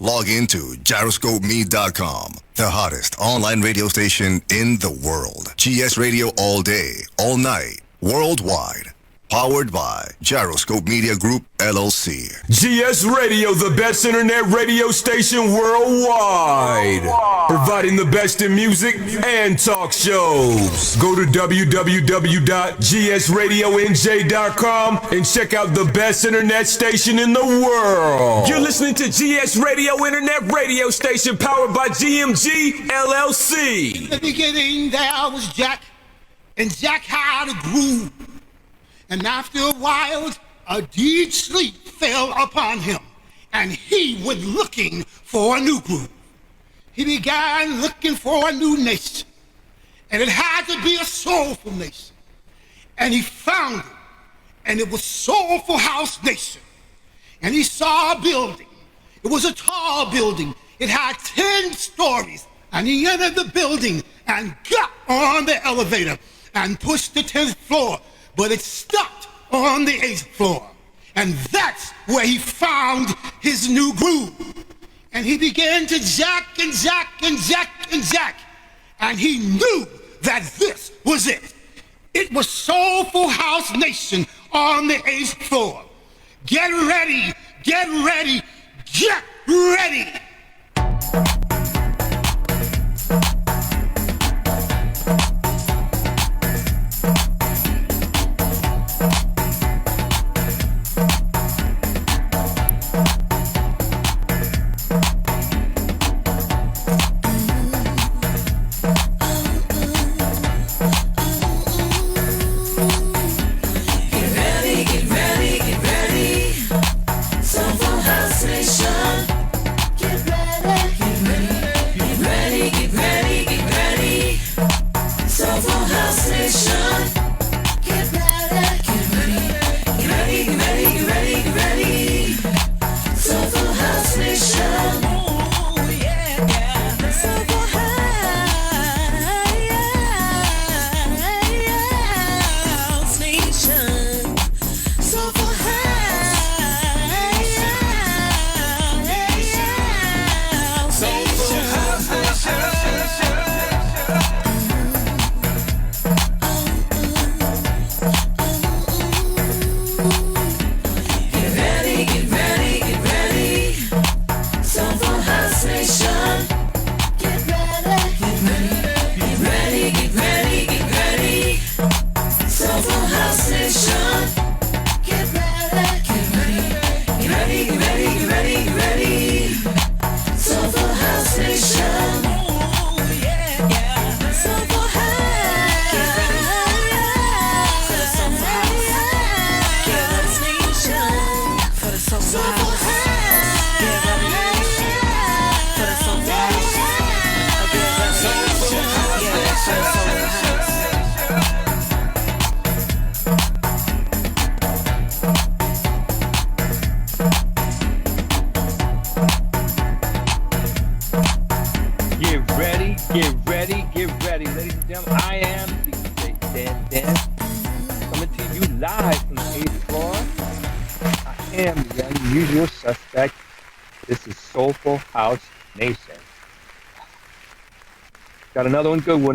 Log into gyroscopeme.com, the hottest online radio station in the world. GS Radio all day, all night, worldwide. Powered by Gyroscope Media Group, LLC. GS Radio, the best internet radio station worldwide. Providing the best in music and talk shows. Go to www.gsradionj.com and check out the best internet station in the world. You're listening to GS Radio, internet radio station powered by GMG, LLC. In the beginning, there was Jack, and Jack had a groove. And after a while, a deep sleep fell upon him, and he went looking for a new groove. He began looking for a new nation, and it had to be a soulful nation. And he found it, and it was Soulful House Nation. And he saw a building. It was a tall building. It had 10 stories, and he entered the building and got on the elevator and pushed the 10th floor. But it stopped on the 8th floor. And that's where he found his new groove. And he began to jack and jack and jack and jack. And he knew that this was it. It was Soulful House Nation on the 8th floor. Get ready, get ready, get ready.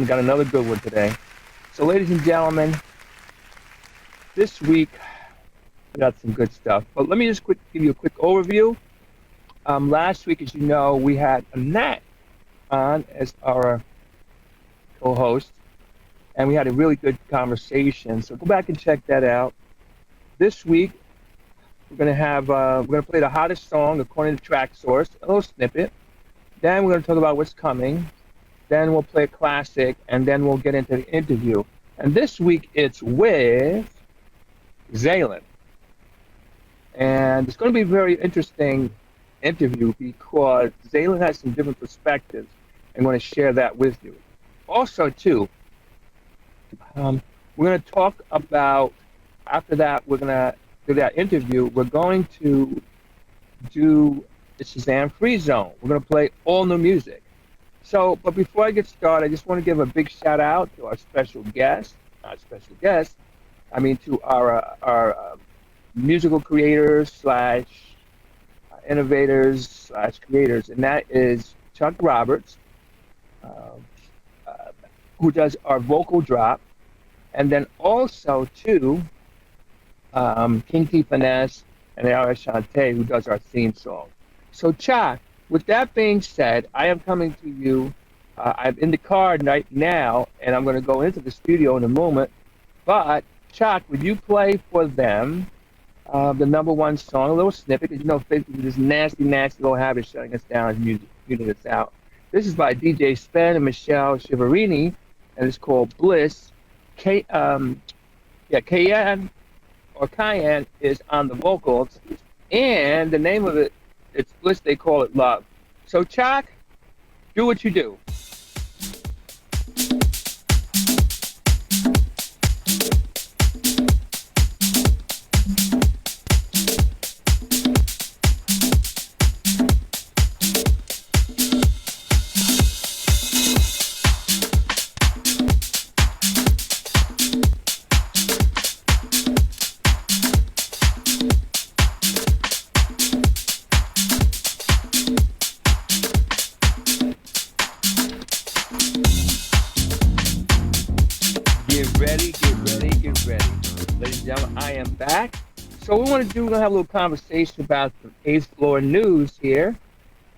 Got another good one today. So ladies and gentlemen, this week we got some good stuff. But let me just give you a quick overview. Last week, as you know, we had Annette on as our co-host, and we had a really good conversation. So go back and check that out. This week, we're gonna play the hottest song according to Track Source, a little snippet. Then we're gonna talk about what's coming. Then we'll play a classic, and then we'll get into the interview. And this week it's with Zaylan. And it's going to be a very interesting interview because Zaylan has some different perspectives. I'm going to share that with you. Also, too, we're going to talk about, after that, we're going to do that interview, we're going to do the Shazam Free Zone. We're going to play all new music. So, but before I get started, I just want to give a big shout out to our special guest, to our musical creator / innovators slash creators, and that is Chuck Roberts, who does our vocal drop, and then also too King T Finesse and R.S. Shantae, who does our theme song. So Chuck, with that being said, I am coming to you. I'm in the car right now, and I'm going to go into the studio in a moment. But Chuck, would you play for them the number one song, a little snippet? Because you know, Facebook, this nasty little habit shutting us down as music, muting us out. This is by DJ Spen and Michelle Shiverini, and it's called Bliss. Cayenne is on the vocals, and the name of it, it's Bliss, they call it Love. So Chuck, do what you do. So what we want to do, we're going to have a little conversation about the 8th floor news here,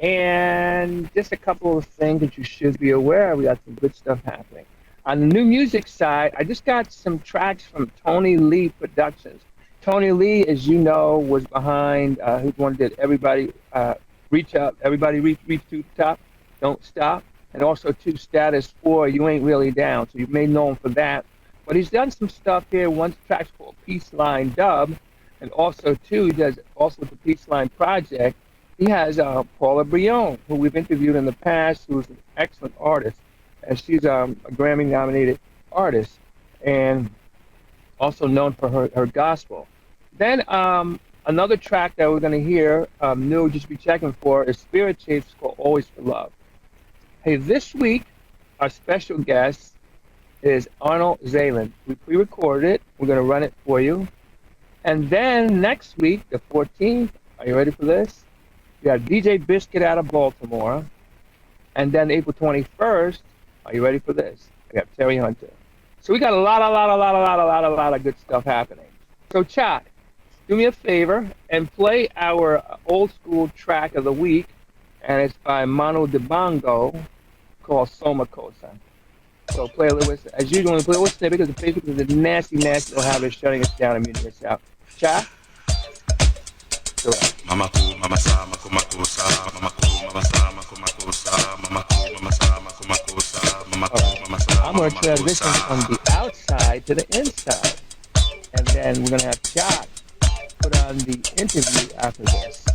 and just a couple of things that you should be aware of. We got some good stuff happening. On the new music side, I just got some tracks from Tony Lee Productions. Tony Lee, as you know, was behind, who's the one that did Everybody Reach Up, Everybody Reach to the Top, Don't Stop, and also Status 4, You Ain't Really Down. So you may know him for that. But he's done some stuff here. One track's called Peace Line Dub. And also, too, he does also the Peace Line Project. He has Paula Brion, who we've interviewed in the past, who's an excellent artist. And she's a Grammy-nominated artist and also known for her gospel. Then another track that we're going to hear, new, just be checking for, is Spirit Shapes, called Always for Love. Hey, this week, our special guest is Arnold Zaylan. We pre-recorded it. We're going to run it for you. And then next week, the 14th, are you ready for this? We got DJ Biscuit out of Baltimore. And then April 21st, are you ready for this? I got Terry Hunter. So we got a lot of good stuff happening. So Chuck, do me a favor and play our old school track of the week, and it's by Manu Dibango, called Soma Cosa. So play a little, as usual, play a little snippet because the Facebook is a nasty little habit shutting us down and muting us out. Chuck? Go ahead. Mama ku, mama sa, mama sa, mama ku, mama sa, mama sa, mama ku, mama sa, mama sa, mama ku, mama sa. I'm going to transition from the outside to the inside. And then we're going to have Chuck put on the interview after this.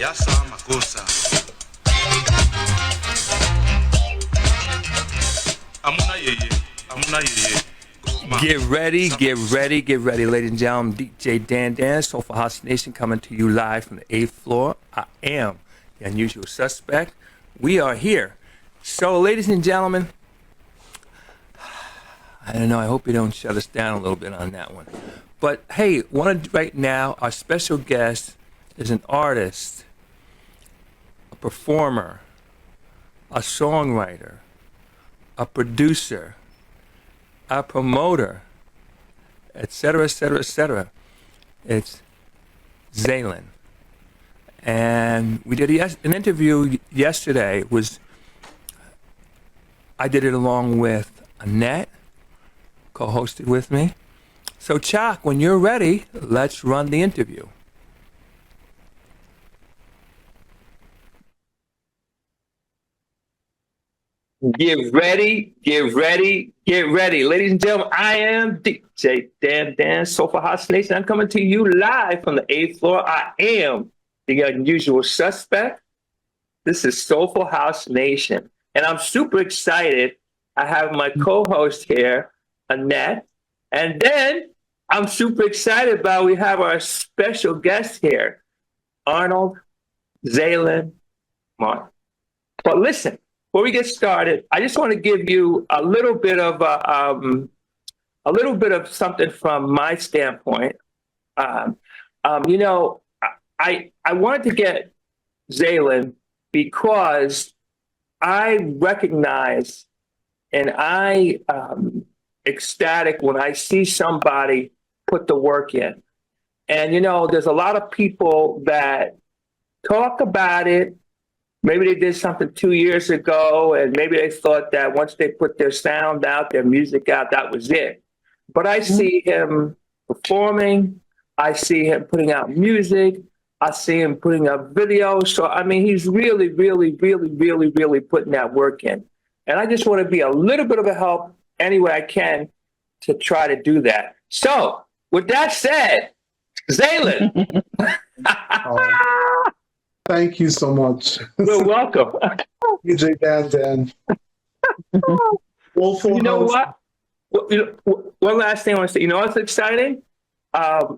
yasa makosa. Amuna yeye. Get ready, ladies and gentlemen. DJ Dan, Soulful House Nation, coming to you live from the 8th floor. I am the unusual suspect. We are here. So, ladies and gentlemen, I don't know. I hope you don't shut us down a little bit on that one. But hey, right now, our special guest is an artist, a performer, a songwriter, a producer, a promoter, etc., etc., etc. It's Zaylan. And we did an interview yesterday. I did it along with Annette, co-hosted with me. So, Chuck, when you're ready, let's run the interview. Get ready. Ladies and gentlemen, I am DJ Dan, Soulful House Nation. I'm coming to you live from the 8th floor. I am the unusual suspect. This is Soulful House Nation. And I'm super excited. I have my co-host here, Annette. And then I'm super excited we have our special guest here, Arnold Zaylan Martin. But listen, before we get started, I just want to give you a little bit of something from my standpoint. I wanted to get Zaylan because I recognize and I ecstatic when I see somebody put the work in. And there's a lot of people that talk about it. Maybe they did something 2 years ago, and maybe they thought that once they put their sound out, their music out, that was it. But I see him performing. I see him putting out music. I see him putting out videos. So, I mean, he's really, really, really, really, really putting that work in. And I just want to be a little bit of a help any way I can to try to do that. So, with that said, Zaylan. Thank you so much. You're welcome. DJ Dan. You know what? One last thing I want to say. You know what's exciting? I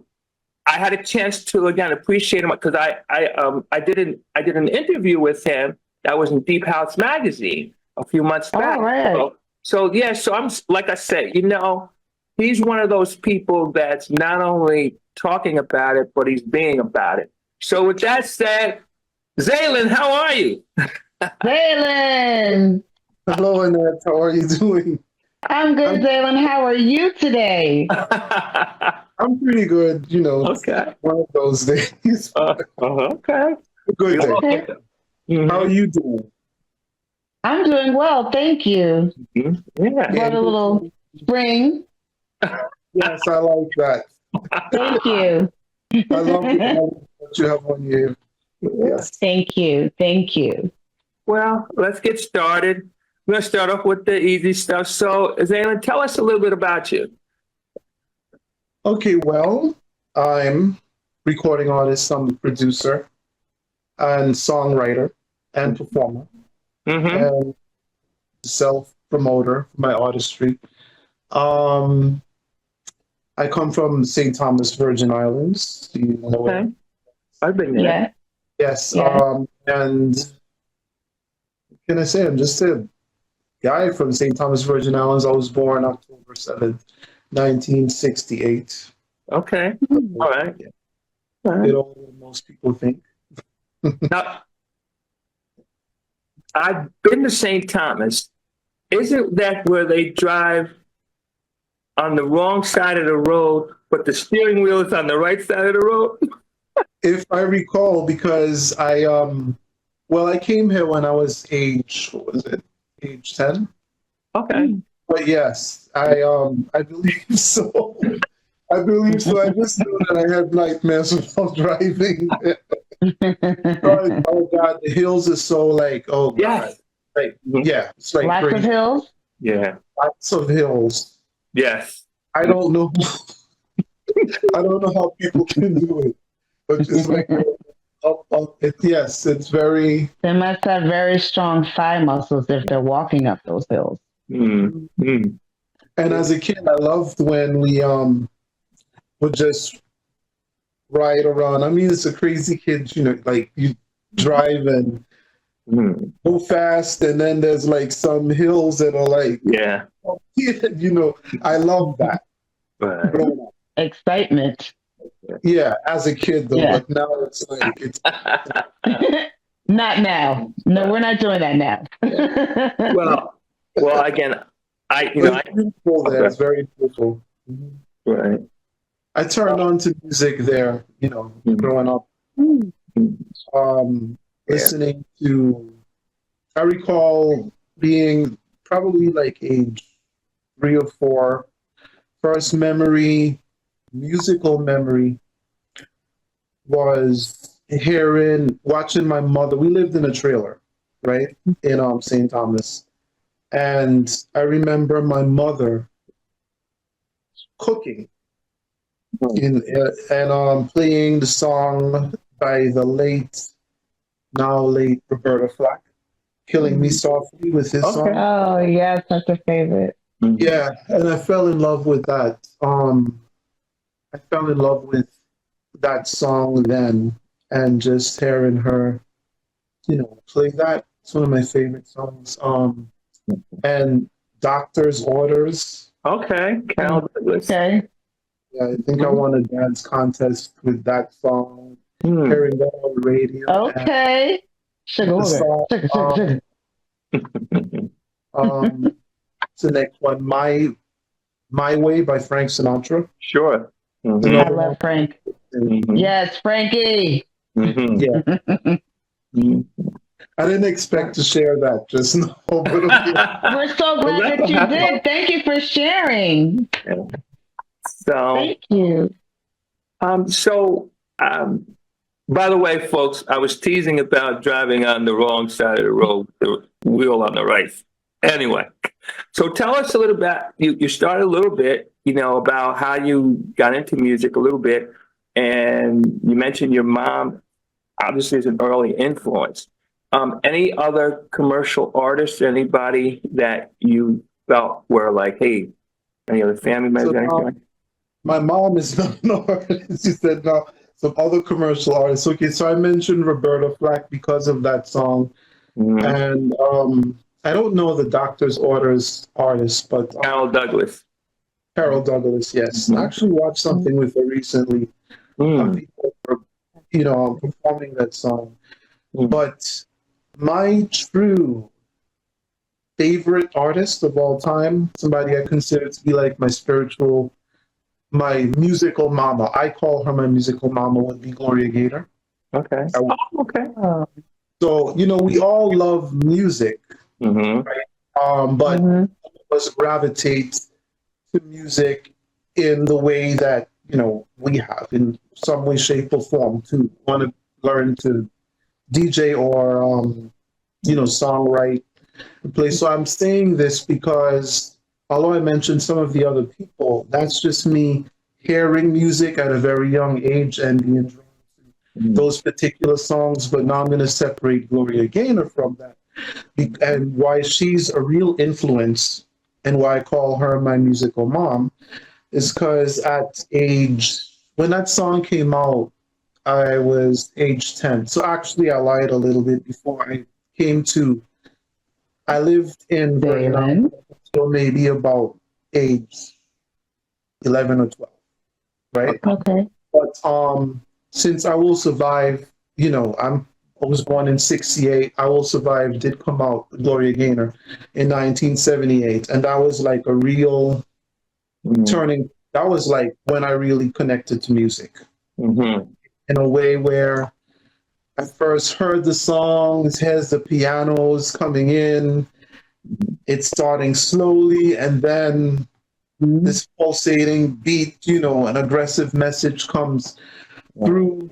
had a chance to again appreciate him because I did an interview with him that was in Deep House magazine a few months back. Oh, right. So I'm like I said, he's one of those people that's not only talking about it, but he's being about it. So with that said, Zaylan, how are you? Zaylan! Hello, Annette. How are you doing? I'm good, Zaylan. How are you today? I'm pretty good, Okay. One of those days. Okay. Good day. Okay. Mm-hmm. How are you doing? I'm doing well, thank you. Mm-hmm. Yeah. What a little spring. Yes, I like that. Thank you. I love that you have on you. Yes. Thank you. Well, let's get started. We're going to start off with the easy stuff. So, Zaylan, tell us a little bit about you. Okay, well, I'm recording artist, I'm a producer and songwriter and performer and self-promoter for my artistry. I come from St. Thomas, Virgin Islands. Do you know Okay. I've been there. Yeah. Yes. Yeah. And what can I say? I'm just a guy from St. Thomas, Virgin Islands. I was born October 7th, 1968. Okay. All right. All right. You know what most people think. Now, I've been to St. Thomas. Isn't that where they drive on the wrong side of the road, but the steering wheel is on the right side of the road? If I recall, because I came here when I was age 10? Okay. But yes, I believe so. I believe so. I just knew that I had nightmares about driving. Oh God, the hills are so oh God. Yes. Yeah, it's like Lots of hills? Yeah. lots of hills. Yes. I don't know. I don't know how people can do it, but it's like Yes, it's very. They must have very strong thigh muscles if they're walking up those hills. Mm, mm. And as a kid, I loved when we would just ride around. I mean, it's a crazy kid, like you drive and go fast, and then there's like some hills that are like, Yeah. I love that. Right. Growing up. Excitement. Yeah, as a kid though, Yeah. but now it's like it's Not now. No, we're not doing that now. well, again, it's beautiful there. It's very beautiful. right. I turned on to music there, growing up. Listening to, I recall being probably like age 3 or 4. First musical memory was watching my mother. We lived in a trailer, right, in St. Thomas. And I remember my mother cooking and playing the song by the now late Roberta Flack, Killing Me Softly with his song. Oh, yes, that's a favorite. Yeah, and I fell in love with that. I fell in love with that song then, and just hearing her, play that. It's one of my favorite songs. And Doctor's Orders. Okay. Cal Douglas. Okay. Yeah, I think I won a dance contest with that song. Hearing that on the radio. Okay. Sugar order. Sugar. What's the next one? My Way by Frank Sinatra. Sure. I love Frank. Yes, Frankie. Yeah. I didn't expect to share that just now, but We're so glad that you did. Thank you for sharing. So, Thank you. By the way, folks, I was teasing about driving on the wrong side of the road, the wheel on the right. Anyway, so tell us a little bit. You started a little bit, about how you got into music a little bit, and you mentioned your mom obviously is an early influence. Any other commercial artists, anybody that you felt were like, hey, any other family members? Anything? My mom is not an artist. She said no. Some other commercial artists. Okay, so I mentioned Roberta Flack because of that song, and I don't know the Doctor's Orders artist, but Carol Douglas. Carol Douglas, yes. I actually watched something with her recently. People were, performing that song. But my true favorite artist of all time, somebody I consider to be like my musical mama. I call her my musical mama, would be Gloria Gaynor. Okay. Okay. So, we all love music, right? But all of us gravitate to music in the way that, we have in some way, shape, or form to want to learn to DJ or, songwrite and play. So I'm saying this because although I mentioned some of the other people, that's just me hearing music at a very young age and being drawn to those particular songs. But now I'm going to separate Gloria Gaynor from that, and why she's a real influence and why I call her my musical mom is because when that song came out, I was age 10. So actually I lied a little bit before I lived in Vietnam until maybe about age 11 or 12, right? Okay. But since I Will Survive, I was born in 68. I Will Survive did come out, Gloria Gaynor, in 1978. And that was like a real turning. That was like when I really connected to music in a way where I first heard the songs, here's the pianos coming in, it's starting slowly, and then this pulsating beat, an aggressive message comes through.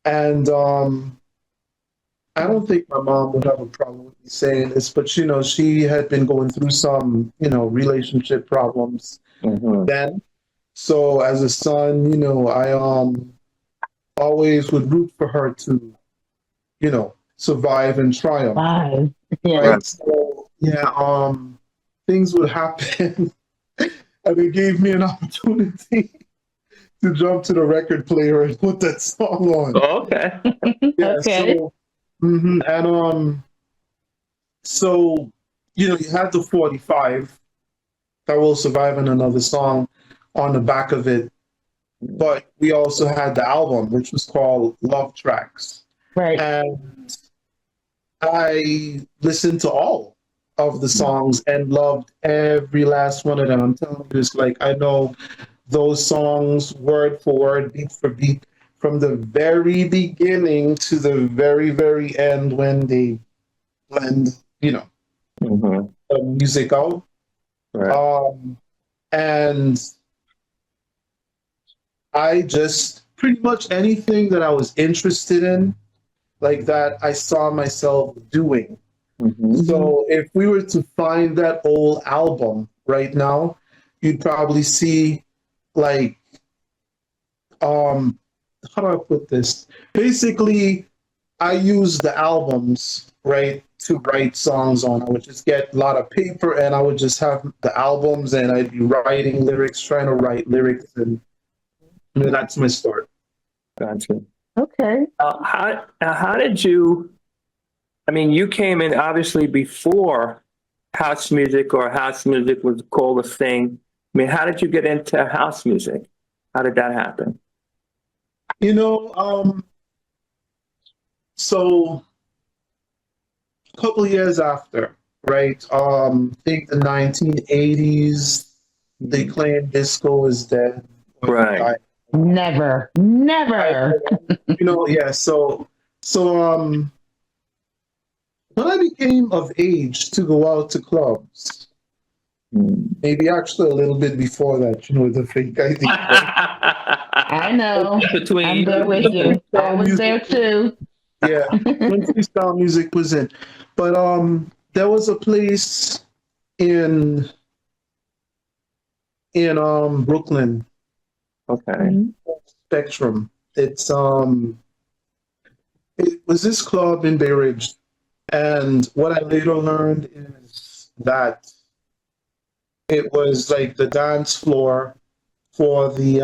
And I don't think my mom would have a problem with me saying this, but she had been going through some, relationship problems then. So as a son, I always would root for her to survive and triumph. Wow. Yeah. Right. So yeah, things would happen, and it gave me an opportunity to jump to the record player and put that song on. Oh, okay. Yeah. Okay. So, and so you had the 45 that will survive in another song on the back of it, but we also had the album, which was called Love Tracks. Right. And I listened to all of the songs and loved every last one of them. I'm telling you, it's like I know those songs word for word, beat for beat, from the very beginning to the very, very end when they blend, the music out. Right. And I just pretty much anything that I was interested in, like that, I saw myself doing. So if we were to find that old album right now, you'd probably see like, how do I put this? Basically, I use the albums, right, to write songs on. I would just get a lot of paper and I would just have the albums and I'd be writing lyrics, trying to write lyrics, and that's my story. Gotcha. Okay. How did you? I mean, you came in obviously before house music, or house music was called a thing. I mean, how did you get into house music? How did that happen? So a couple of years after, right? I think the 1980s, they claim disco is dead. Right. Never. Yeah. So when I became of age to go out to clubs, maybe actually a little bit before that, the fake ID. I know. I'm there with you. I was there too. Yeah, when freestyle music was in. But there was a place in Brooklyn. Okay. Spectrum. It was this club in Bay Ridge. And what I later learned is that it was like the dance floor for the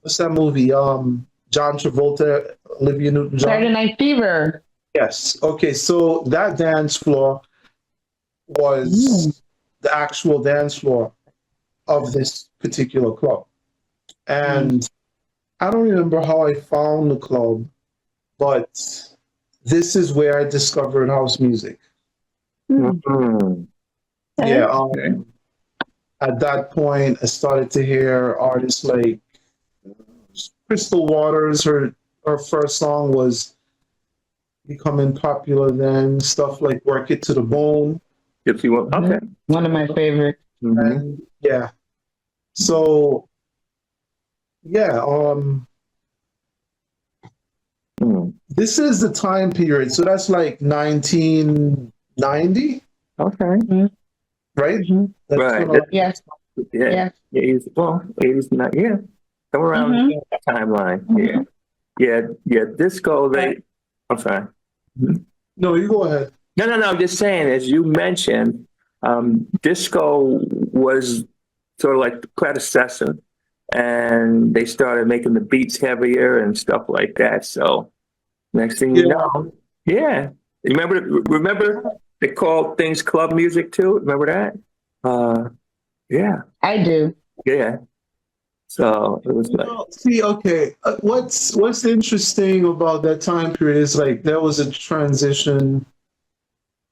what's that movie? John Travolta, Olivia Newton-John. Saturday Night Fever. Yes. Okay. So that dance floor was the actual dance floor of this particular club, and I don't remember how I found the club, but this is where I discovered house music. Yeah. At that point, I started to hear artists like Crystal Waters. Her first song was becoming popular then. Stuff like "Work It to the Bone." If you want, okay. One of my favorites. And, yeah. So, yeah. This is the time period. So that's like 1990. Okay. Right? Right. Yes. Yeah. 80s, well, 80s, not, yeah. Somewhere around that timeline. Yeah. Disco, I'm sorry. No, you go ahead. No. I'm just saying, as you mentioned, disco was sort of like the predecessor, and they started making the beats heavier and stuff like that. So next thing you know, yeah. Remember they called things club music too? Remember that? Yeah. I do. Yeah. So it was like. See, okay. What's interesting about that time period is like there was a transition.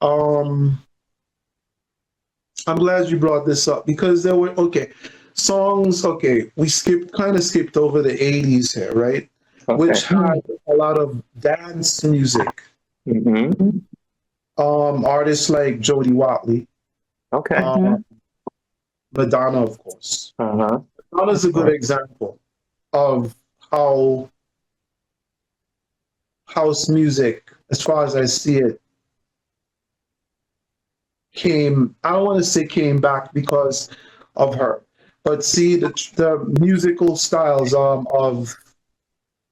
I'm glad you brought this up because there were songs. Okay, we kind of skipped over the 80s here, right? Okay. Which had a lot of dance music. Artists like Jody Watley. Okay. Madonna, of course. Madonna's a good example of how house music, as far as I see it, I don't want to say came back because of her, but see the musical styles of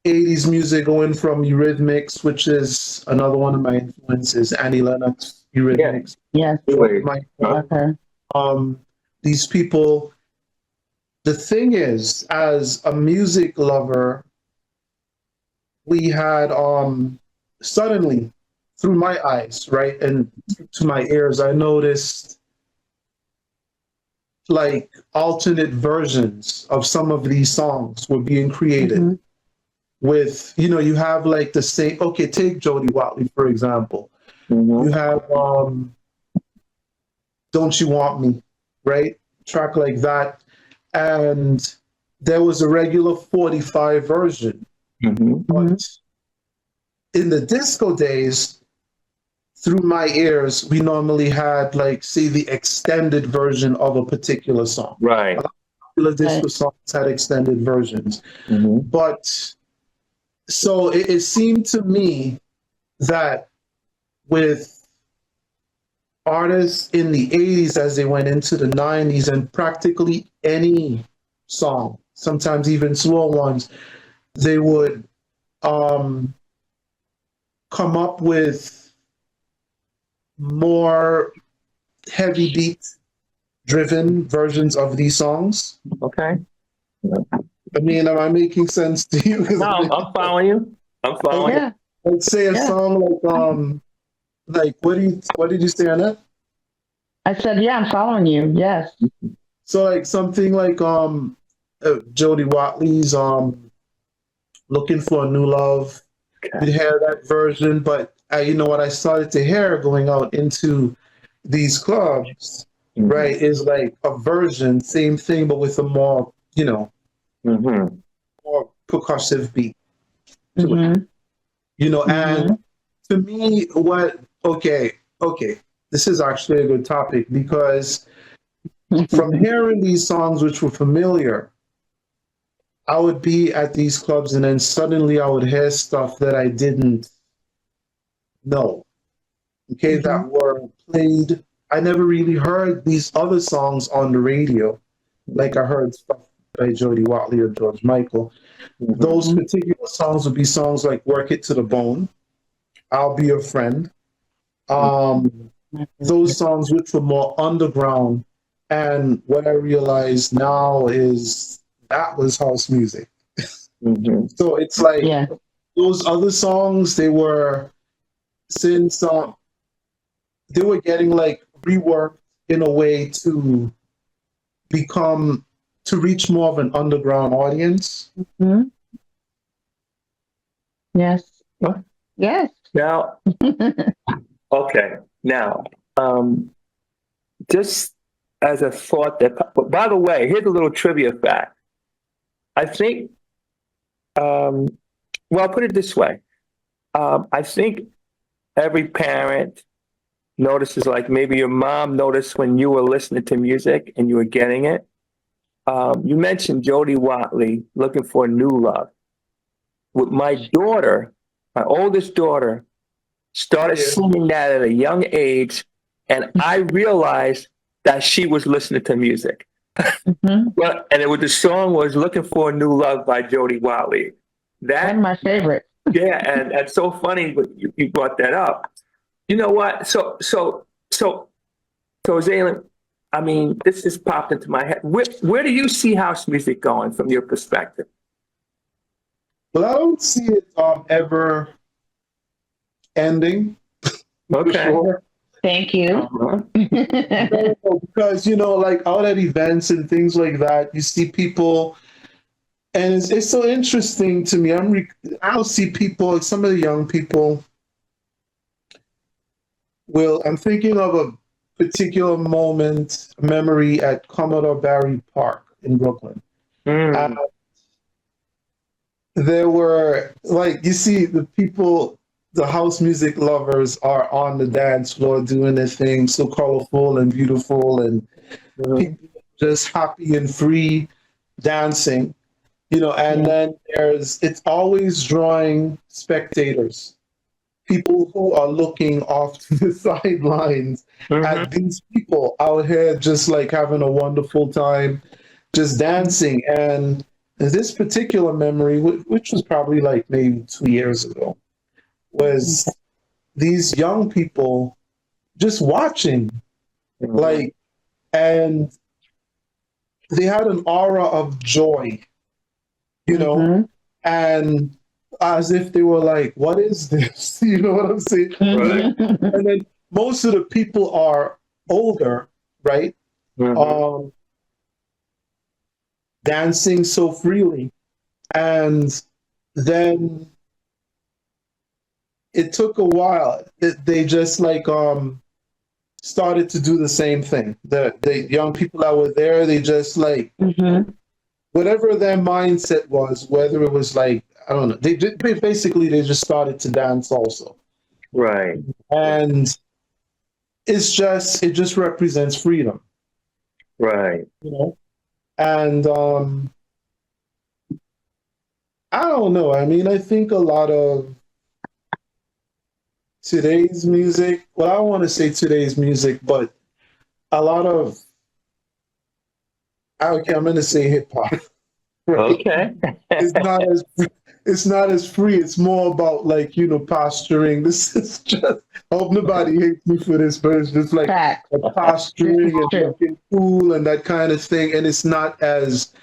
80s music, going from Eurythmics, which is another one of my influences, Annie Lennox, Eurythmics. Yes. Okay. These people, the thing is, as a music lover, we had suddenly, through my eyes, right, and to my ears, I noticed like alternate versions of some of these songs were being created. With, you have like the same, okay, take Jody Watley, for example. You have Don't You Want Me, right? Track like that. And there was a regular 45 version. But in the disco days, through my ears, we normally had like, say, the extended version of a particular song. Right. A lot of popular disco songs had extended versions. But so it seemed to me that with artists in the 80s as they went into the 90s, and practically any song, sometimes even slow ones, they would come up with more heavy beat driven versions of these songs. Okay. I mean, am I making sense to you? No, I'm following you. I'm following you. Let's say a song like what did you say on that? I said, yeah, I'm following you. Yes. So like something like Jody Watley's Looking for a New Love. Okay. You'd hear that version, but what I started to hear going out into these clubs, right, is like a version, same thing, but with a more, more percussive beat. And to me, okay, this is actually a good topic, because from hearing these songs which were familiar, I would be at these clubs and then suddenly I would hear stuff that I didn't know, that were played. I never really heard these other songs on the radio, like I heard stuff by Jody Watley or George Michael. Those particular songs would be songs like Work It to the Bone, I'll Be Your Friend. Those songs which were more underground, and what I realize now is that was house music. So it's like those other songs, they were, since they were getting like reworked in a way to reach more of an underground audience. Yes. What? Yes. Now, okay. Now, just as a thought by the way, here's a little trivia fact. I think, well, I'll put it this way. I think every parent notices, like maybe your mom noticed when you were listening to music and you were getting it. You mentioned Jody Watley, Looking for a New Love. With my daughter, my oldest daughter, started singing that at a young age, and I realized that she was listening to music. Well, and the song was "Looking for a New Love" by Jody Watley. That's my favorite. Yeah, and it's so funny you brought that up. You know what? So Zaylin, I mean, this just popped into my head. Where do you see house music going from your perspective? Well, I don't see it ever ending. Okay. For sure. Thank you. Because, like out at events and things like that, you see people, and it's so interesting to me. I'll see people, like some of the young people I'm thinking of a particular memory at Commodore Barry Park in Brooklyn. There were, like, you see the people, the house music lovers are on the dance floor doing their thing, so colorful and beautiful, and people just happy and free dancing, and then it's always drawing spectators, people who are looking off to the sidelines at these people out here just like having a wonderful time, just dancing. And this particular memory, which was probably like maybe 2 years ago, was these young people just watching, like, and they had an aura of joy, you know, and as if they were like, what is this? You know what I'm saying? Right. And then most of the people are older, right? Dancing so freely. And then it took a while. They just like started to do the same thing. The young people that were there, they just like whatever their mindset was, whether it was like, I don't know, they just started to dance also. Right. And it just represents freedom. Right. You know? And I don't know. I mean, I think a lot of today's music, well, I don't want to say today's music, but a lot of, okay, I'm going to say hip hop. Right? Okay. It's not as free. It's more about like, you know, posturing. This is just, I hope nobody hates me for this, but it's just like posturing and looking cool and that kind of thing. And it's not as,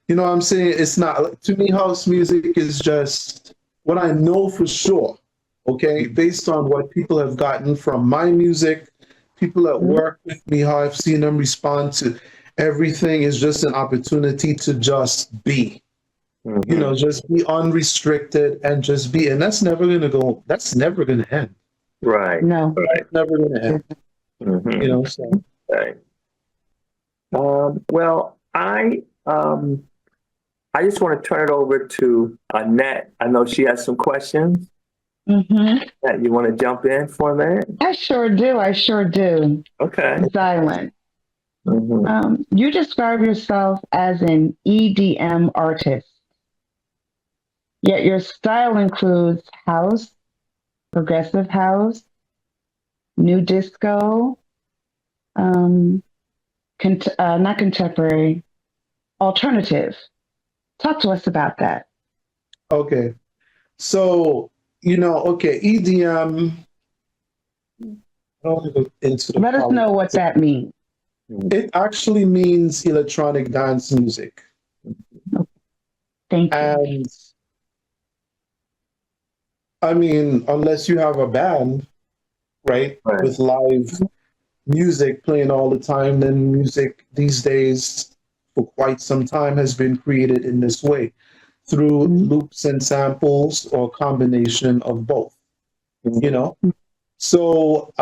you know what I'm saying? It's not, to me, house music is just what I know for sure, okay? Based on what people have gotten from my music, people that work with me, how I've seen them respond to everything is just an opportunity to just be. You know, just be unrestricted and just be, and that's never gonna end. Right. No. Right. It's never gonna end. You know, so. Right. Well, I just want to turn it over to Annette. I know she has some questions. That you want to jump in for a minute? I sure do. Okay. Zaylin. You describe yourself as an EDM artist, yet your style includes house, progressive house, new disco, not contemporary, alternative. Talk to us about that. Okay. So, you know, okay, EDM. I don't want to go into the Let us know what that means. It actually means electronic dance music. Thank you. And I mean, unless you have a band, right, with live music playing all the time, then music these days for quite some time has been created in this way through loops and samples or combination of both, you know? So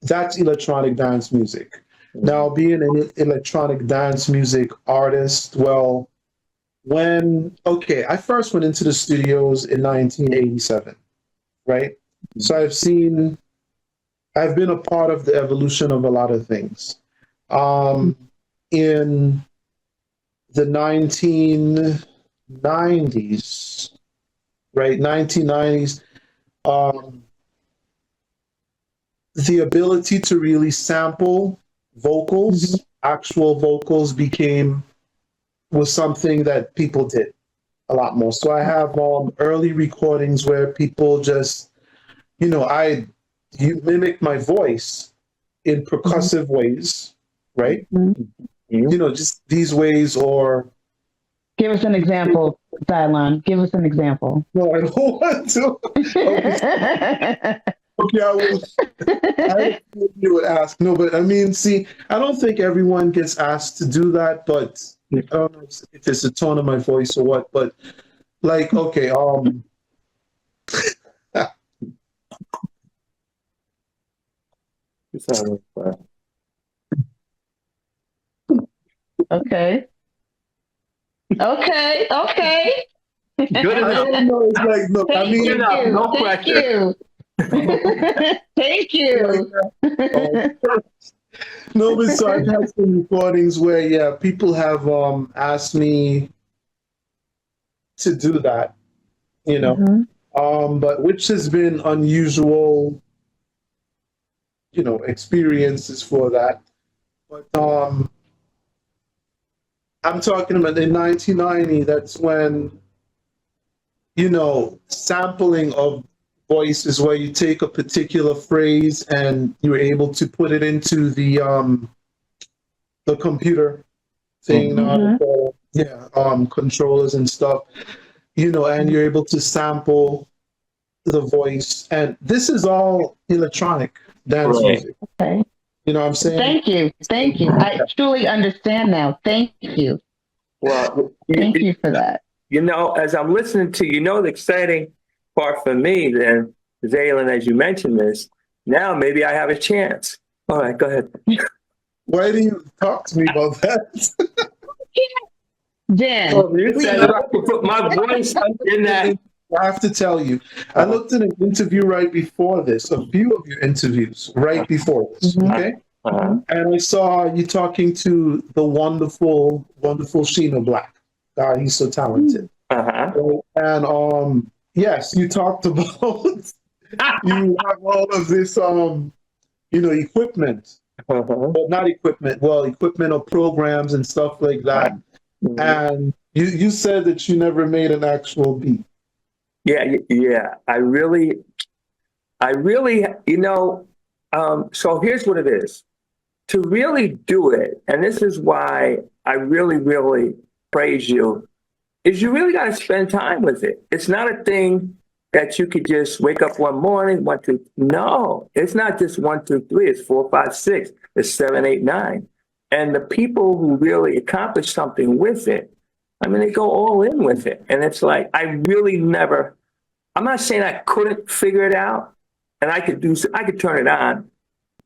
that's electronic dance music. Now, being an electronic dance music artist, well, I first went into the studios in 1987, right? So I've been a part of the evolution of a lot of things. In the 1990s, right? 1990s, the ability to really sample vocals, actual vocals was something that people did a lot more. So I have early recordings where people just, you know, you mimic my voice in percussive ways, right? You know, just these ways, or give us an example, Zaylin. Give us an example. No, I don't want to. Okay, I don't you would ask. No, but I mean, see, I don't think everyone gets asked to do that, but I don't know if it's the tone of my voice or what, but like, okay, Okay. Good enough. I don't know. It's like, no, I mean, no pressure. Thank you. No, but so I've had some recordings where, people have asked me to do that, you know, but which has been unusual, you know, experiences for that. But I'm talking about in 1990. That's when, sampling of voice is where you take a particular phrase and you're able to put it into the computer thing, controllers and stuff, and you're able to sample the voice. And this is all electronic dance music. Okay. You know what I'm saying? Thank you. Thank you. I truly understand now. Thank you. Well, thank you for that. As I'm listening to the exciting part for me, then, Zaylin, as you mentioned this, now maybe I have a chance. All right, go ahead. Why do you talk to me about that? Jen. You said I could put my voice in that. I have to tell you, I looked at an interview right before this, a few of your interviews right before this, okay? And I saw you talking to the wonderful Sheena Black. God, he's so talented. And yes, you talked about you have all of this equipment, but not equipment. Well, equipment or programs and stuff like that. And you said that you never made an actual beat. Yeah. I really, so here's what it is. To really do it, and this is why I really, really praise you, is you really got to spend time with it. It's not a thing that you could just wake up one morning, 1, 2. No, it's not just 1, 2, 3. It's 4, 5, 6. It's 7, 8, 9. And the people who really accomplish something with it, I mean, they go all in with it. And it's like, I really never, I'm not saying I couldn't figure it out and I could turn it on,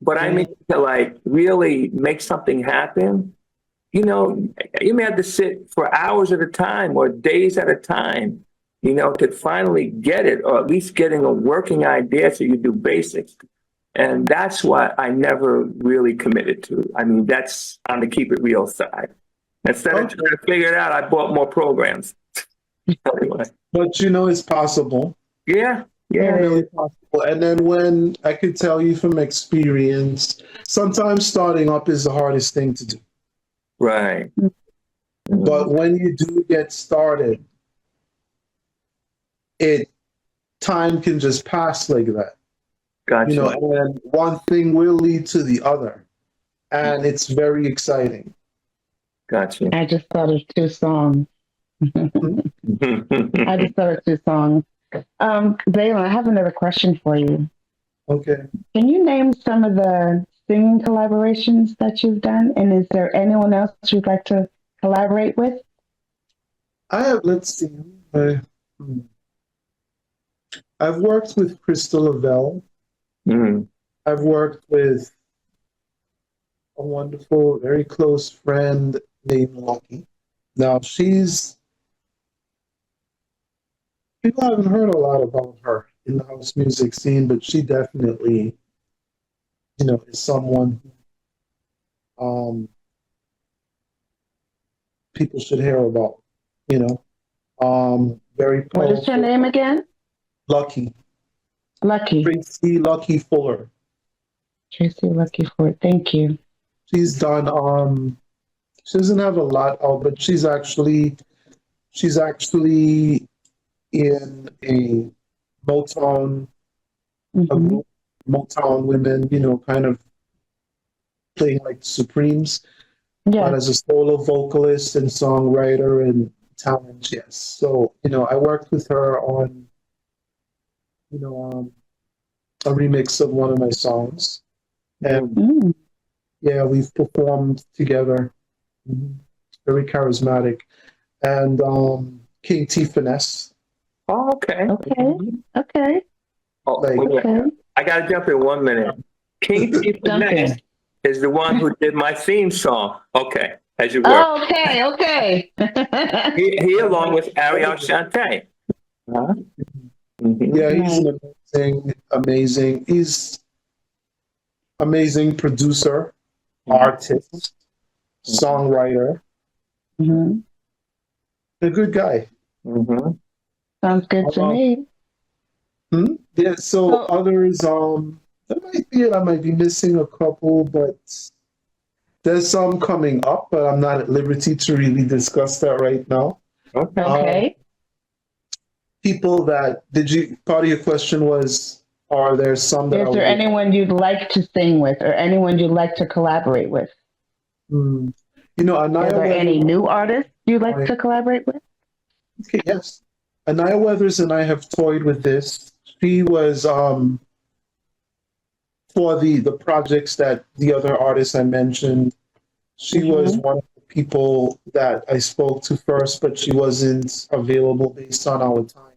but I mean, to like really make something happen, you may have to sit for hours at a time or days at a time, to finally get it, or at least getting a working idea so you do basics. And that's what I never really committed to. I mean, that's on the keep it real side. Instead of trying to figure it out, I bought more programs. Anyway. But it's possible. Yeah. Really possible. And then when I could tell you from experience, sometimes starting up is the hardest thing to do. Right. But when you do get started, time can just pass like that. Gotcha. And one thing will lead to the other. And it's very exciting. Gotcha. I just thought of 2 songs. Zaylin, I have another question for you. Okay. Can you name some of the singing collaborations that you've done? And is there anyone else you'd like to collaborate with? Let's see. I've worked with Crystal Lavelle. I've worked with a wonderful, very close friend named Lucky. Now, people haven't heard a lot about her in the house music scene, but she definitely, is someone people should hear about, very powerful. What is her name again? Lucky. Tracy Lucky Fuller. Tracy Lucky Fuller. Thank you. She's done, she doesn't have a lot out, but she's actually in a Motown, a group, Motown women, kind of playing like the Supremes, but as a solo vocalist and songwriter and talent, yes. So, I worked with her on, a remix of one of my songs. And we've performed together. Very charismatic. And King T Finesse. Oh, okay. Okay. I got to jump in 1 minute. King T Finesse is the one who did my theme song. Okay. As you were. Okay. he along with Ariel Shante. Yeah, he's an amazing producer, artist, songwriter. A good guy. Sounds good to me. Yeah, so others, that might be it. I might be missing a couple, but There's some coming up, but I'm not at liberty to really discuss that right now. Okay. People that part of your question was, are there some that Is there anyone you'd like to sing with or anyone you'd like to collaborate with? You know, Are there any new artists you'd like to collaborate with? Okay, yes. Anaya Weathers and I have toyed with this. She was for the projects that the other artists I mentioned, she was one of the people that I spoke to first, but she wasn't available based on our time,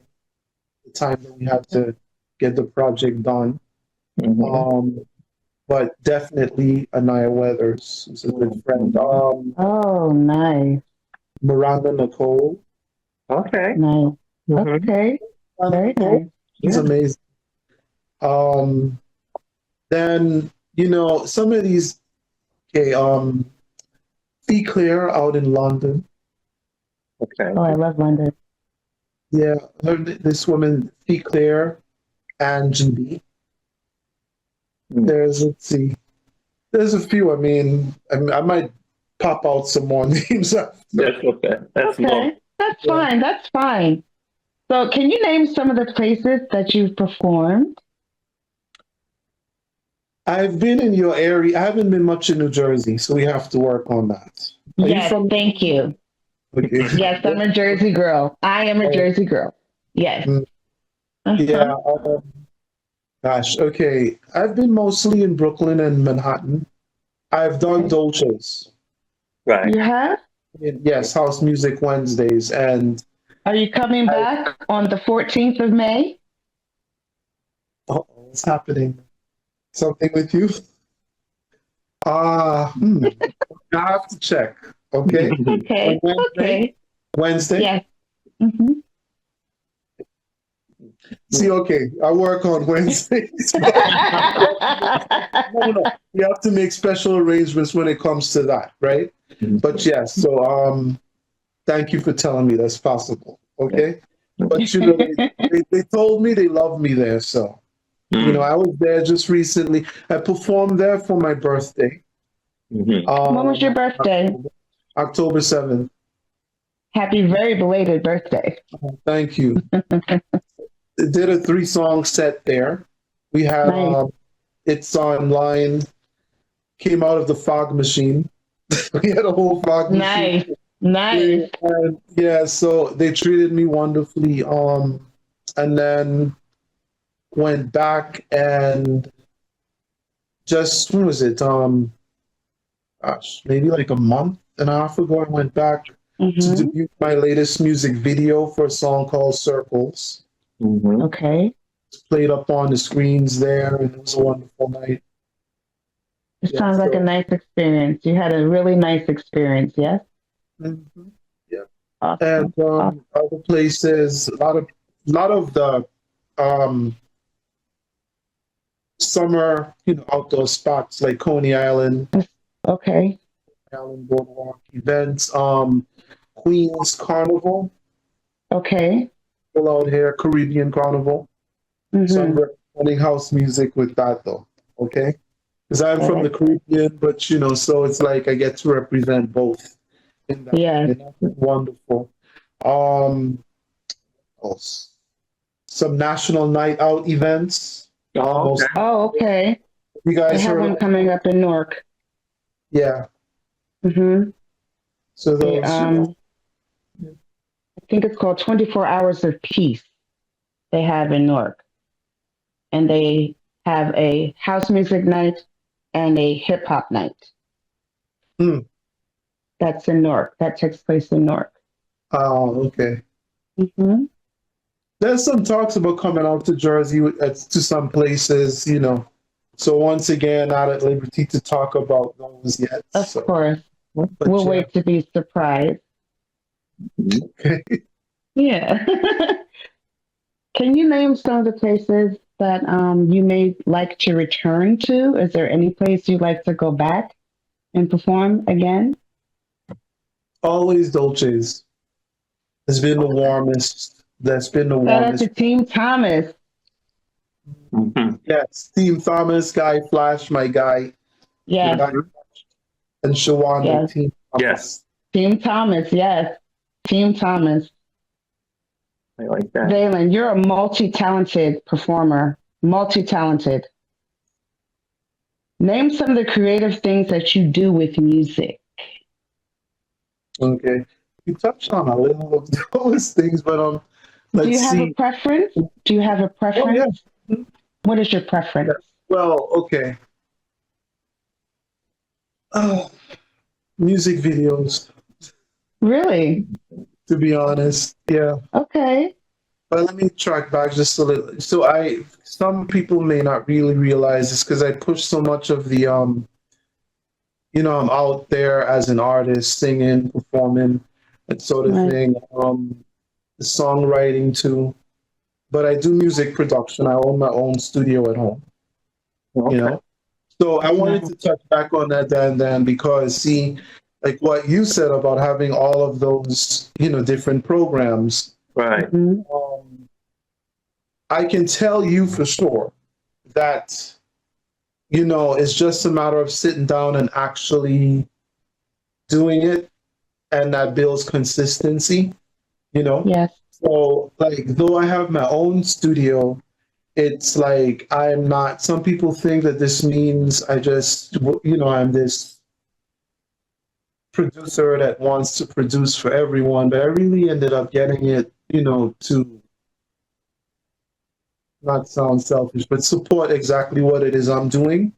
the time that we had to get the project done. But definitely Anaya Weathers, who's a good friend. Oh, nice. Miranda Nicole. Okay. Nice. Okay. Very nice. She's amazing. Then, you know, some of these, okay, Fee Claire out in London. Okay. Oh, I love London. Yeah, this woman, Fee Claire and GB. Let's see. There's a few. I mean, I might pop out some more names. That's okay. That's okay. That's fine. That's fine. So, can you name some of the places that you've performed? I've been in your area. I haven't been much in New Jersey, so we have to work on that. Yes, thank you. Okay. Yes, I'm a Jersey girl. I am a Jersey girl. Yes. Yeah. Gosh, okay. I've been mostly in Brooklyn and Manhattan. I've done Dolces. Right. You have? Yes, House Music Wednesdays. And are you coming back on the 14th of May? Oh, what's happening? Something with you? I have to check. Okay. Okay. Okay. Wednesday? Yes. See, okay, I work on Wednesdays. No. We have to make special arrangements when it comes to that, right? But yes, so thank you for telling me that's possible. Okay. But you know, they told me they love me there, so you know, I was there just recently. I performed there for my birthday. When was your birthday? October 7th. Happy very belated birthday. Thank you. Did a 3-song set there. We had It's Online, came out of the fog machine. We had a whole fog machine. Nice. And, yeah, so they treated me wonderfully. And then went back and just, when was it? Maybe like a month and a half ago, I went back to debut my latest music video for a song called Circles. Okay. It's played up on the screens there, and it was a wonderful night. It sounds like a nice experience. You had a really nice experience, yes? Yeah. Awesome. And other places, a lot of the summer, you know, outdoor spots like Coney Island. Okay. Island Boardwalk events. Queens Carnival. Okay. Out here, Caribbean Carnival. So I'm representing house music with that, though. Okay, because I'm from the Caribbean, but you know, so it's like I get to represent both. In that, and that's wonderful. Some national night out events. Okay. You guys have one coming up in Newark. Yeah. So those. I think it's called 24 Hours of Peace. They have in Newark. And they have a house music night and a hip hop night. That's in Newark. That takes place in Newark. Oh, okay. There's some talks about coming out to Jersey to some places, you know. So once again, not at liberty to talk about those yet. Of course. We'll wait to be surprised. Okay. Yeah. Can you name some of the places that you may like to return to? Is there any place you'd like to go back and perform again? Always Dolces. It's been the warmest. That's been the warmest. Shout out to Team Thomas. Yes, Team Thomas, Guy Flash, my guy. Yeah. and Shawanda. Yes. Team Thomas. Yes. Team Thomas, yes. Team Thomas. I like that. Zaylin, you're a multi-talented performer. Multi-talented. Name some of the creative things that you do with music. Okay. You touched on a little of those things, but let's Do you have see. a preference? Do you have a preference? Oh, yeah. What is your preference? Well, okay. Music videos, Really? to be honest. Yeah. Okay. But let me track back just a little. So some people may not really realize this because I push so much of the, I'm out there as an artist, singing, performing, that sort of Right. thing. The songwriting too. But I do music production. I own my own studio at home. Okay. You know? So I wanted to touch back on that then because see, like what you said about having all of those, different programs. Right. Mhm. I can tell you for sure that, it's just a matter of sitting down and actually doing it, and that builds consistency, Yes. So, like, though I have my own studio, it's like some people think that this means I just, I'm this producer that wants to produce for everyone, but I really ended up getting it, to not sound selfish, but support exactly what it is I'm doing.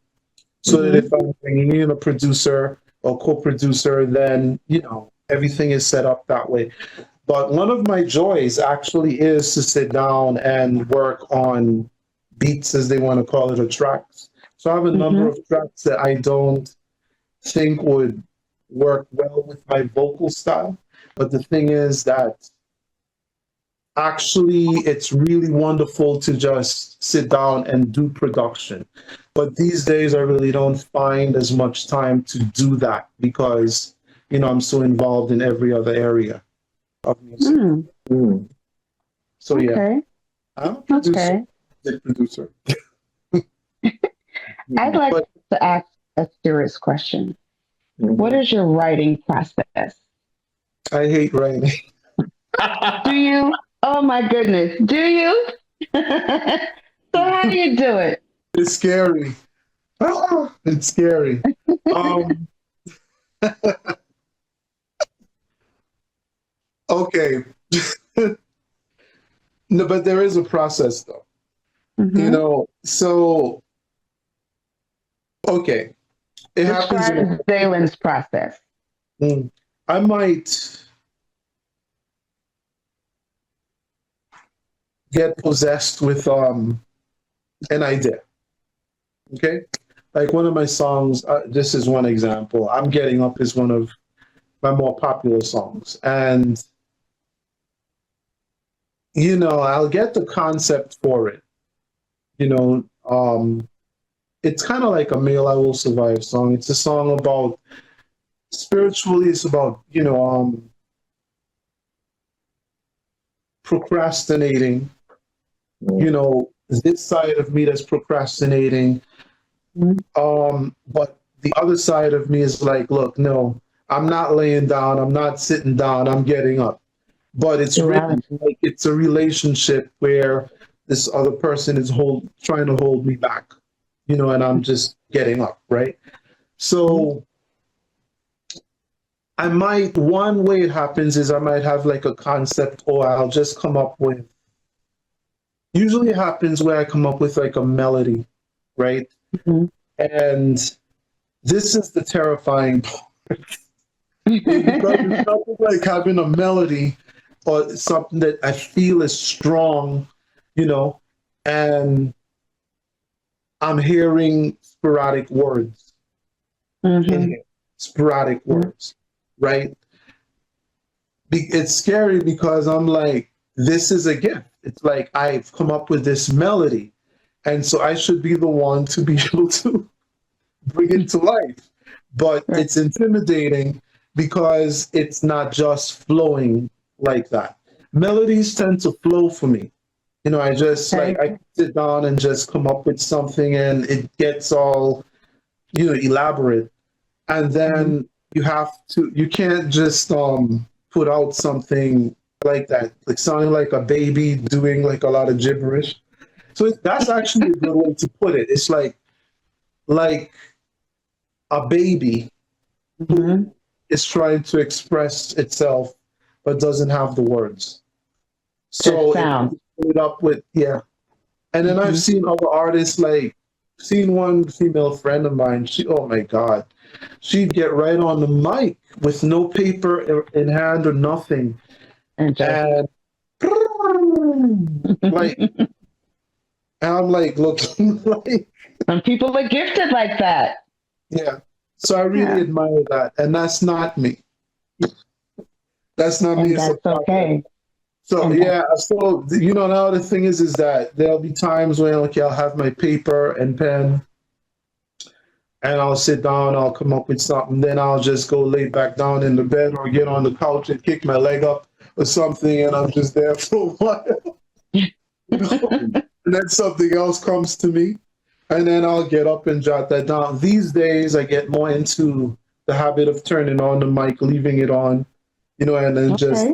So that if I'm bringing in a producer or co-producer, then, everything is set up that way. But one of my joys actually is to sit down and work on beats, as they want to call it, or tracks. So I have a number of tracks that I don't think would work well with my vocal style. But the thing is that actually it's really wonderful to just sit down and do production. But these days I really don't find as much time to do that because, I'm so involved in every other area of music. So yeah, Okay. I'm a producer, Okay. music producer. I'd like But- to ask a serious question. What is your writing process? I hate writing. Do you? Oh my goodness. Do you? So how do you do it? It's scary. It's scary. Okay. No, but there is a process though. So okay. It happens. Describe Zaylin's process. I might get possessed with an idea. Okay? Like one of my songs, this is one example. I'm Getting Up is one of my more popular songs. And I'll get the concept for it. It's kind of like a Male I Will Survive song. It's a song about, spiritually, it's about, procrastinating, this side of me that's procrastinating. But the other side of me is like, look, no, I'm not laying down. I'm not sitting down. I'm getting up. But it's written like it's a relationship where this other person is trying to hold me back, and I'm just getting up, right? So one way it happens is I might have like a concept, or I'll just come up with, usually it happens where I come up with like a melody, right? And this is the terrifying part. Because it's nothing like having a melody or something that I feel is strong, and I'm hearing sporadic words. Sporadic words, right? It's scary because I'm like, this is a gift. It's like I've come up with this melody, and so I should be the one to be able to bring it to life. But it's intimidating because it's not just flowing like that. Melodies tend to flow for me. I just I can sit down and just come up with something and it gets all, elaborate. and then you can't just put out something like that, like sounding like a baby doing like a lot of gibberish. So that's actually a good way to put it. It's like a baby who is trying to express itself but doesn't have the words. So it up with and then I've seen other artists, like seen one female friend of mine. Oh my God, she'd get right on the mic with no paper in hand or nothing, and like, and I'm like looking like some people are gifted like that. Yeah, so I really admire that, and that's not me. That's not me. That's okay. So so now the thing is that there'll be times when I'll have my paper and pen, and I'll sit down, I'll come up with something, then I'll just go lay back down in the bed or get on the couch and kick my leg up or something, and I'm just there for a while. And then something else comes to me, and then I'll get up and jot that down. These days, I get more into the habit of turning on the mic, leaving it on, and then just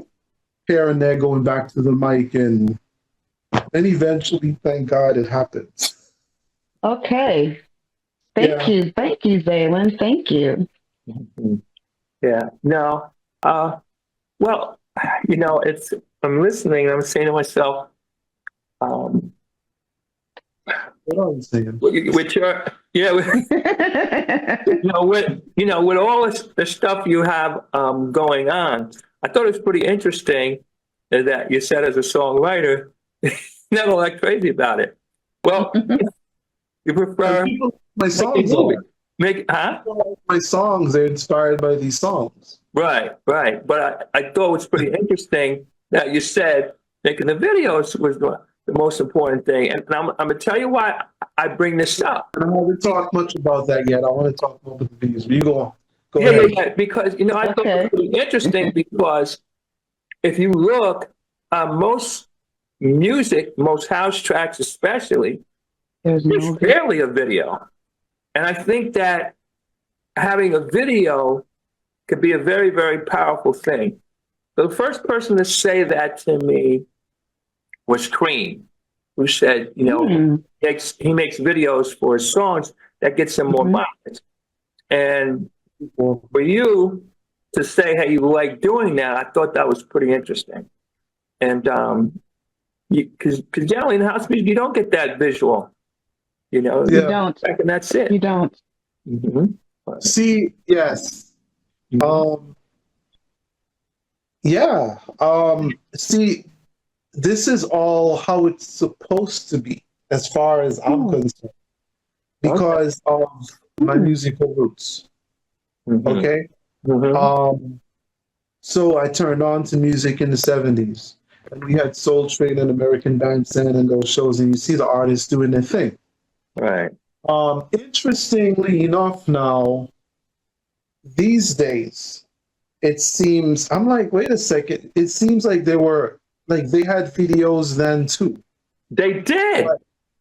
here and there going back to the mic, and eventually, thank God, it happens. Okay. Thank you, Zaylan. Thank you. Yeah. No. Well, I'm listening. I'm saying to myself, what are you saying? With all the stuff you have going on, I thought it was pretty interesting that you said as a songwriter, never like crazy about it. Well, you prefer my songs. My songs are inspired by these songs. Right. But I thought it was pretty interesting that you said making the videos was the most important thing. And I'm going to tell you why I bring this up. I haven't talked much about that yet. I want to talk about the videos. But you go ahead. Yeah. Because, I thought it was pretty interesting because if you look, most music, most house tracks especially, it's barely a video. And I think that having a video could be a very, very powerful thing. The first person to say that to me was Cream, who said, he makes videos for his songs that gets him more mileage. And for you to say, hey, you like doing that, I thought that was pretty interesting. And because generally in house music, you don't get that visual. You don't. And that's it. You don't. See, yes. See, this is all how it's supposed to be, as far as I'm concerned, because of my musical roots. Okay? So I turned on to music in the 70s, and we had Soul Train and American Bandstand and those shows, and you see the artists doing their thing. Right. Interestingly enough, now, these days, it seems, I'm like, wait a second, it seems like they had videos then too. They did.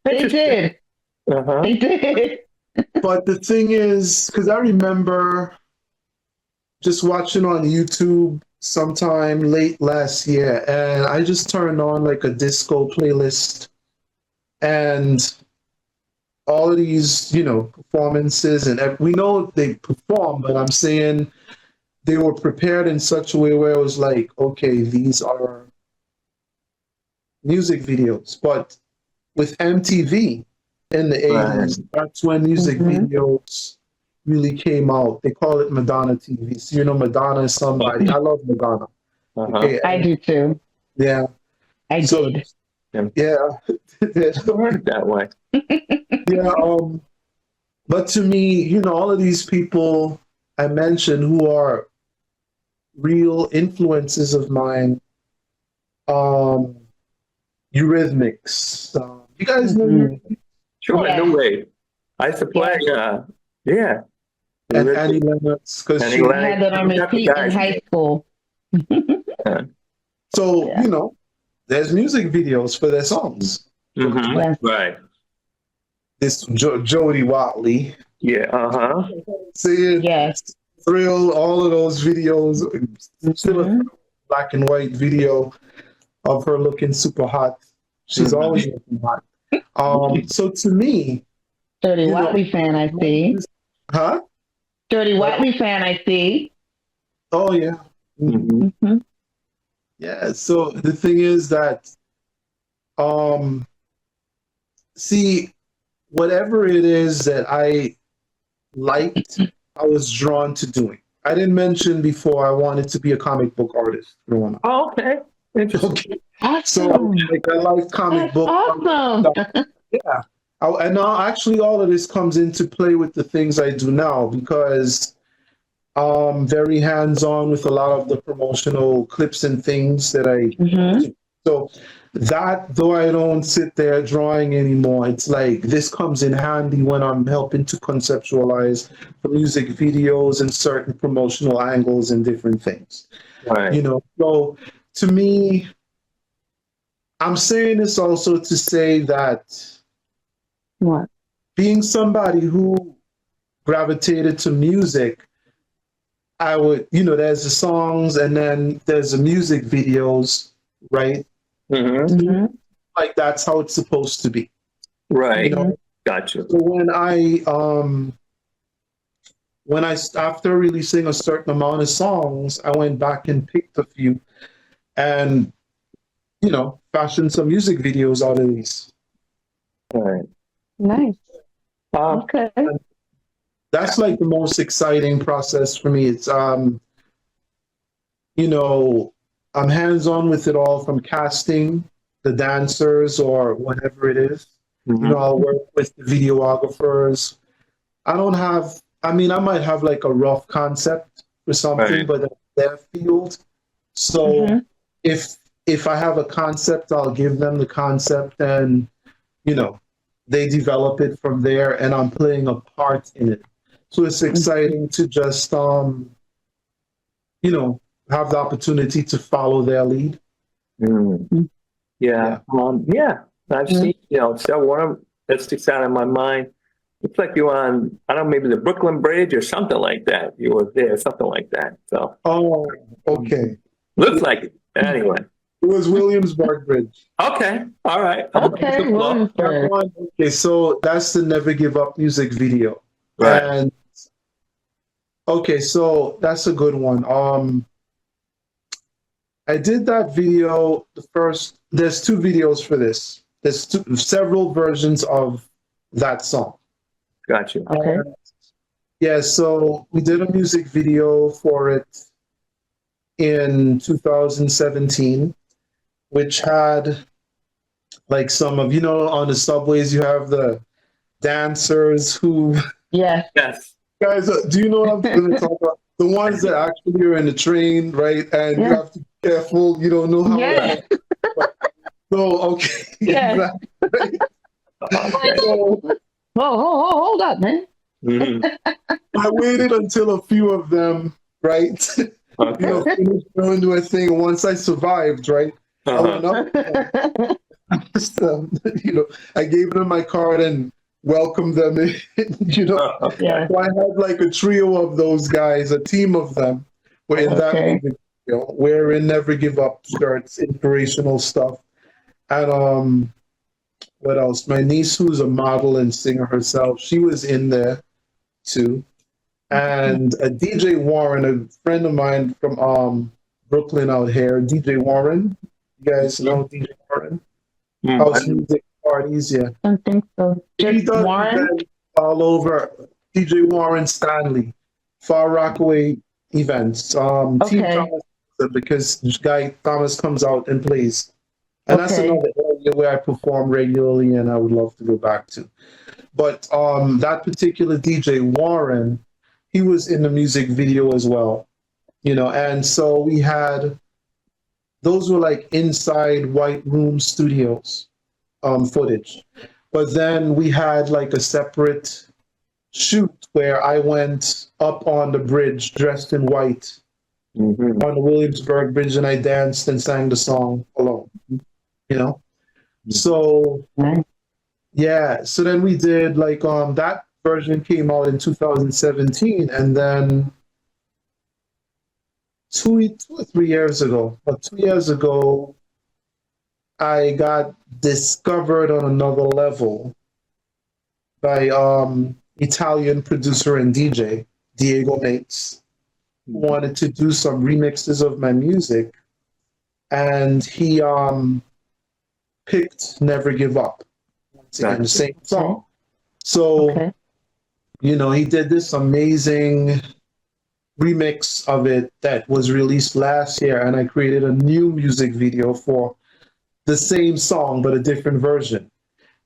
They did. They did. But the thing is, because I remember just watching on YouTube sometime late last year, and I just turned on like a disco playlist, and all of these, performances, and we know they perform, but I'm saying they were prepared in such a way where it was like, okay, these are music videos. But with MTV in the 80s, that's when music videos really came out. They call it Madonna TV. So, Madonna is somebody. I love Madonna. Okay, I do too. Yeah. I did. Yeah. That way. Yeah. But to me, all of these people I mentioned who are real influences of mine, Eurythmics. You guys know Eurythmics? Sure, Yeah. New Wave. I used to play, And Annie Lennox, because I had that on repeat in high school. So, there's music videos for their songs. Right. this Jody Watley. Yeah. Seeing Yes. Thrill, all of those videos, still a black and white video of her looking super hot. She's always looking hot. So to me, Dirty Watley fan, I see. Huh? Dirty Watley fan, I see. Oh yeah. Mm-hmm. Yeah. So the thing is that, see, whatever it is that I liked, I was drawn to doing. I didn't mention before I wanted to be a comic book artist growing up. Oh, okay. Interesting. Okay. Awesome. So like, I like comic book. Awesome. Yeah. And now actually all of this comes into play with the things I do now, because I'm very hands-on with a lot of the promotional clips and things that I do. So that, though I don't sit there drawing anymore, it's like this comes in handy when I'm helping to conceptualize the music videos and certain promotional angles and different things. Right. You know, so to me, I'm saying this also to say that What? being somebody who gravitated to music, I would, there's the songs and then there's the music videos, right? Like that's how it's supposed to be. Right. You know? Gotcha. So when I after releasing a certain amount of songs, I went back and picked a few and fashioned some music videos out of these. Right. Nice. Okay. That's like the most exciting process for me. It's I'm hands-on with it all, from casting the dancers or whatever it is. I'll work with the videographers. I might have like a rough concept for something, but that's their field. So if I have a concept, I'll give them the concept and, they develop it from there and I'm playing a part in it. So it's exciting to just, have the opportunity to follow their lead. Yeah. I've seen, so one of that sticks out in my mind. Looks like you were on, I don't know, maybe the Brooklyn Bridge or something like that. You were there, something like that. So. Oh, okay. Looks like it. Anyway. It was Williamsburg Bridge. Okay. All right. Okay. Williamsburg. Okay, so that's the Never Give Up music video. Right. And okay, so that's a good one. I did that video, there's two videos for this. There's several versions of that song. Gotcha. Okay. Yeah, so we did a music video for it in 2017, which had like some of, on the subways, you have the dancers who... Yes. Guys, do you know what I'm going to talk about? The ones that actually are in the train, right? And you have to be careful. You don't know how. Yeah. So, okay. Yeah. So, hold up, man. I waited until a few of them, right? Finished doing their thing. And once I survived, right? I went up. I gave them my card and welcomed them in, Yeah. So I had like a trio of those guys, a team of them, were in that music video, wearing Never Give Up shirts, inspirational stuff. And what else? My niece, who's a model and singer herself, she was in there too. And a DJ Warren, a friend of mine from Brooklyn out here, DJ Warren. You guys know DJ Warren? House music parties, yeah. I don't think so. He does Warren? all over. DJ Warren Stanley, Far Rockaway events. Team Thomas, because Guy Thomas comes out and plays. And that's another area where I perform regularly and I would love to go back to. But that particular DJ Warren, he was in the music video as well. And so we had, those were like inside White Room Studios footage. But then we had like a separate shoot where I went up on the bridge dressed in white on the Williamsburg Bridge and I danced and sang the song alone. So Yeah, so then we did like that version came out in 2017, and then two or 3 years ago, but 2 years ago, I got discovered on another level by Italian producer and DJ Diego Nates, who wanted to do some remixes of my music, and he picked "Never Give Up." Once again, the same song. So, you know, he did this amazing remix of it that was released last year, and I created a new music video for the same song but a different version.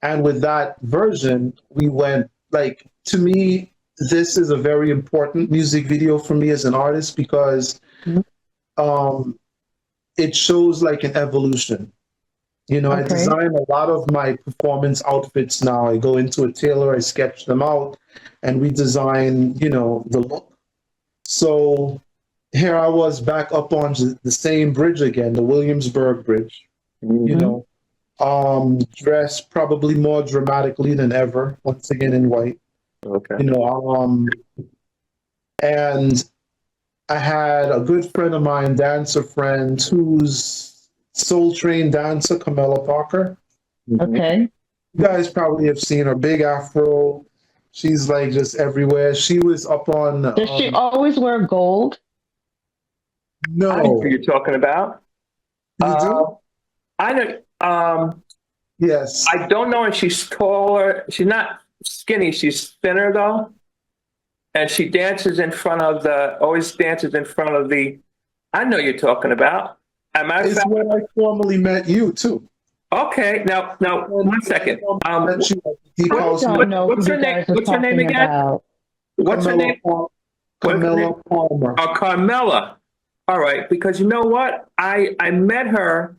And with that version, we went like, to me, this is a very important music video for me as an artist because it shows like an evolution. You know, I design a lot of my performance outfits now. I go into a tailor, I sketch them out, and we design, you know, the look. So here I was back up on the same bridge again, the Williamsburg Bridge, you know, dressed probably more dramatically than ever, once again in white. You know, and I had a good friend of mine, dancer friend, who's soul trained dancer, Camilla Parker. You guys probably have seen her, big afro. She's like just everywhere. She was up on. Does she always wear gold? No. I know who you're talking about. You do? I know. Yes. I don't know if she's taller. She's not skinny. She's thinner though, and she dances in front of always dances in front of the. I know you're talking about. It's where I formally met you too. Okay, now, 1 second. What's her name? What's her name again? What's her name? Carmela Palmer. Oh, Carmela. All right, because you know what? I met her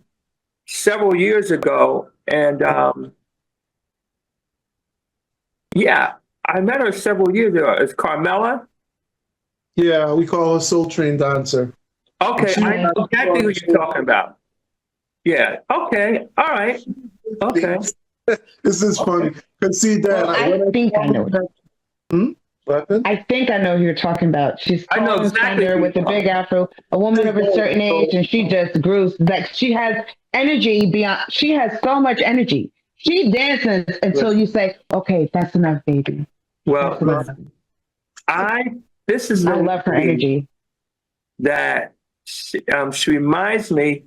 several years ago, and yeah, I met her several years ago. Is Carmela? Yeah, we call her Soul Train Dancer. Okay, I know exactly who you're talking about. Yeah. Okay. All right. Okay. This is funny. Cause see, Dan, I think I know. I think I know who you're talking about. She's I know tall and exactly slender with a big afro, a woman of a certain age, and she just grooves. Like she has energy beyond. She has so much energy. She dances until you say, "Okay, that's enough, baby." Well, enough. I love her energy. That she reminds me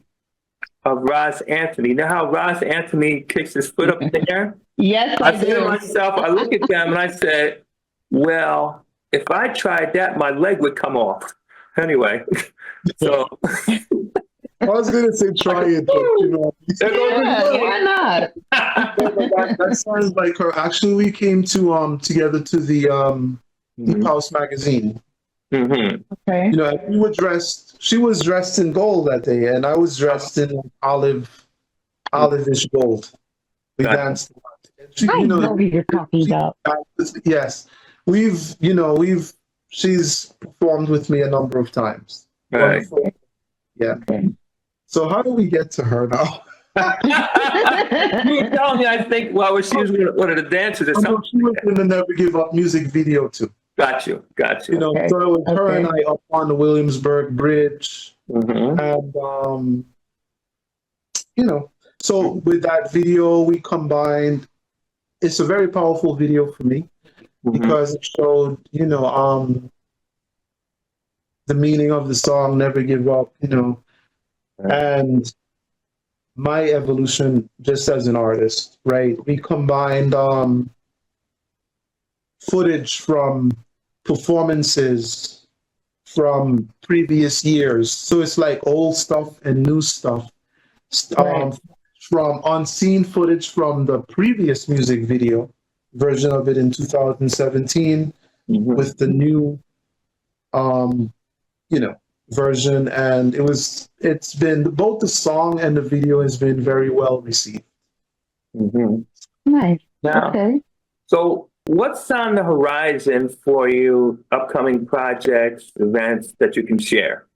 of Roz Anthony. You know how Roz Anthony kicks his foot up in the air? Yes, I said to myself, I look at them and I said, well, if I tried that, my leg would come off. Anyway, so. I was going to say try it, but you know. Why not? That sounds like her. Actually, we came to together to the Deep House magazine. Okay. You know, we were dressed. She was dressed in gold that day, and I was dressed in olive-ish gold. We danced. She, I know who you're talking about. Yes, she's performed with me a number of times. Right. Yeah. Okay. So how do we get to her now? You were telling me, I think, well, she was one of the dancers or something. She was in the Never Give Up music video too. Got you. You know, so it was her and I up on the Williamsburg Bridge, and you know, so with that video we combined. It's a very powerful video for me because it showed, you know, the meaning of the song "Never Give Up," you know, and my evolution just as an artist. Right, we combined footage from performances from previous years. So it's like old stuff and new stuff. From unseen footage from the previous music video version of it in 2017 with the new, you know, version. And it's been, both the song and the video has been very well received. Nice. Now, okay. So what's on the horizon for you, upcoming projects, events that you can share?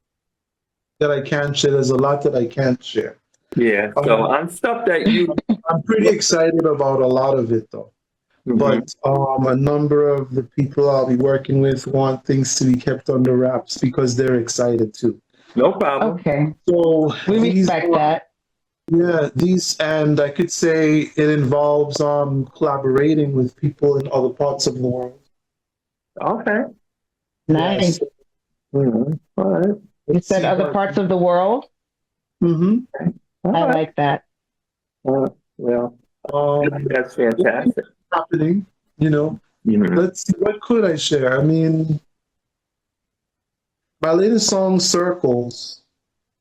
That I can't share. There's a lot that I can't share. Yeah. So on stuff that you. I'm pretty excited about a lot of it, though. But a number of the people I'll be working with want things to be kept under wraps because they're excited too. No problem. Okay. So We respect that. Yeah, and I could say it involves collaborating with people in other parts of the world. Okay. Nice. Yes. All right. You said other parts of the world? Mm-hmm. I like that. Well, that's fantastic. Happening, Let's see, what could I share? I mean, my latest song, Circles,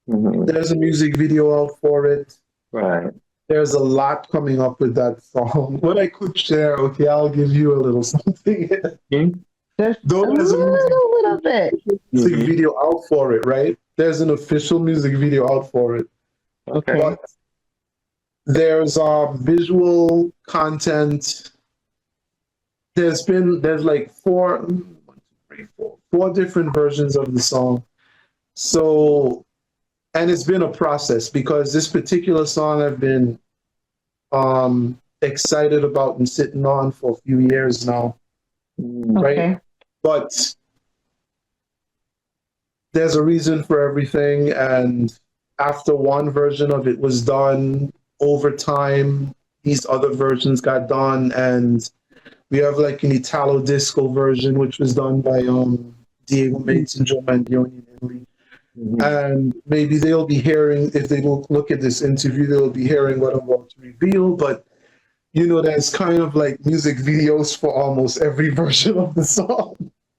there's a music video out for it. Right. There's a lot coming up with that song. What I could share, okay, I'll give you a little something. Just Though a there's little bit. music video out for it, right? There's an official music video out for it. Okay. But there's visual content. There's like four different versions of the song. So, and it's been a process because this particular song I've been excited about and sitting on for a few years now. Right? Okay. But there's a reason for everything, and after one version of it was done, over time, these other versions got done, and we have like an Italo disco version, which was done by Diego Mates and Joe Mangione in Italy. And maybe they'll be hearing, if they look at this interview, they'll be hearing what I'm about to reveal. But, there's kind of like music videos for almost every version of the song.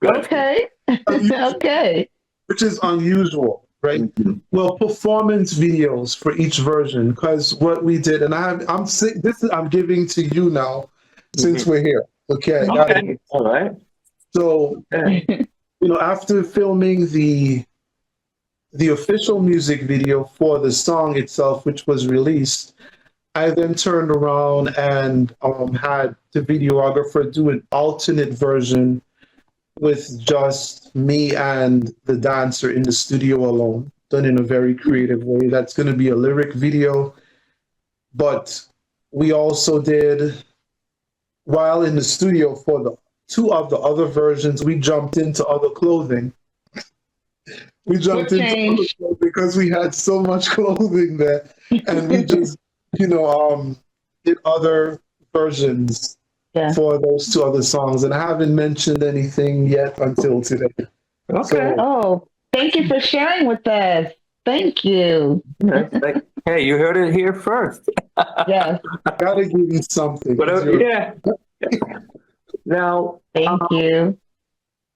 Okay. Okay. Which is unusual, right? Well, performance videos for each version, because what we did, and I'm giving to you now, since we're here. Okay. All right. So, after filming the official music video for the song itself, which was released, I then turned around and had the videographer do an alternate version with just me and the dancer in the studio alone, done in a very creative way. That's going to be a lyric video. But we also did, while in the studio for the two of the other versions, we jumped into other clothing. We jumped into other clothing because we had so much clothing there. And we just, did other versions for those two other songs. And I haven't mentioned anything yet until today. Okay. Thank you for sharing with us. Thank you. Hey, you heard it here first. Yes. I gotta give you something. Yeah. Now, thank you.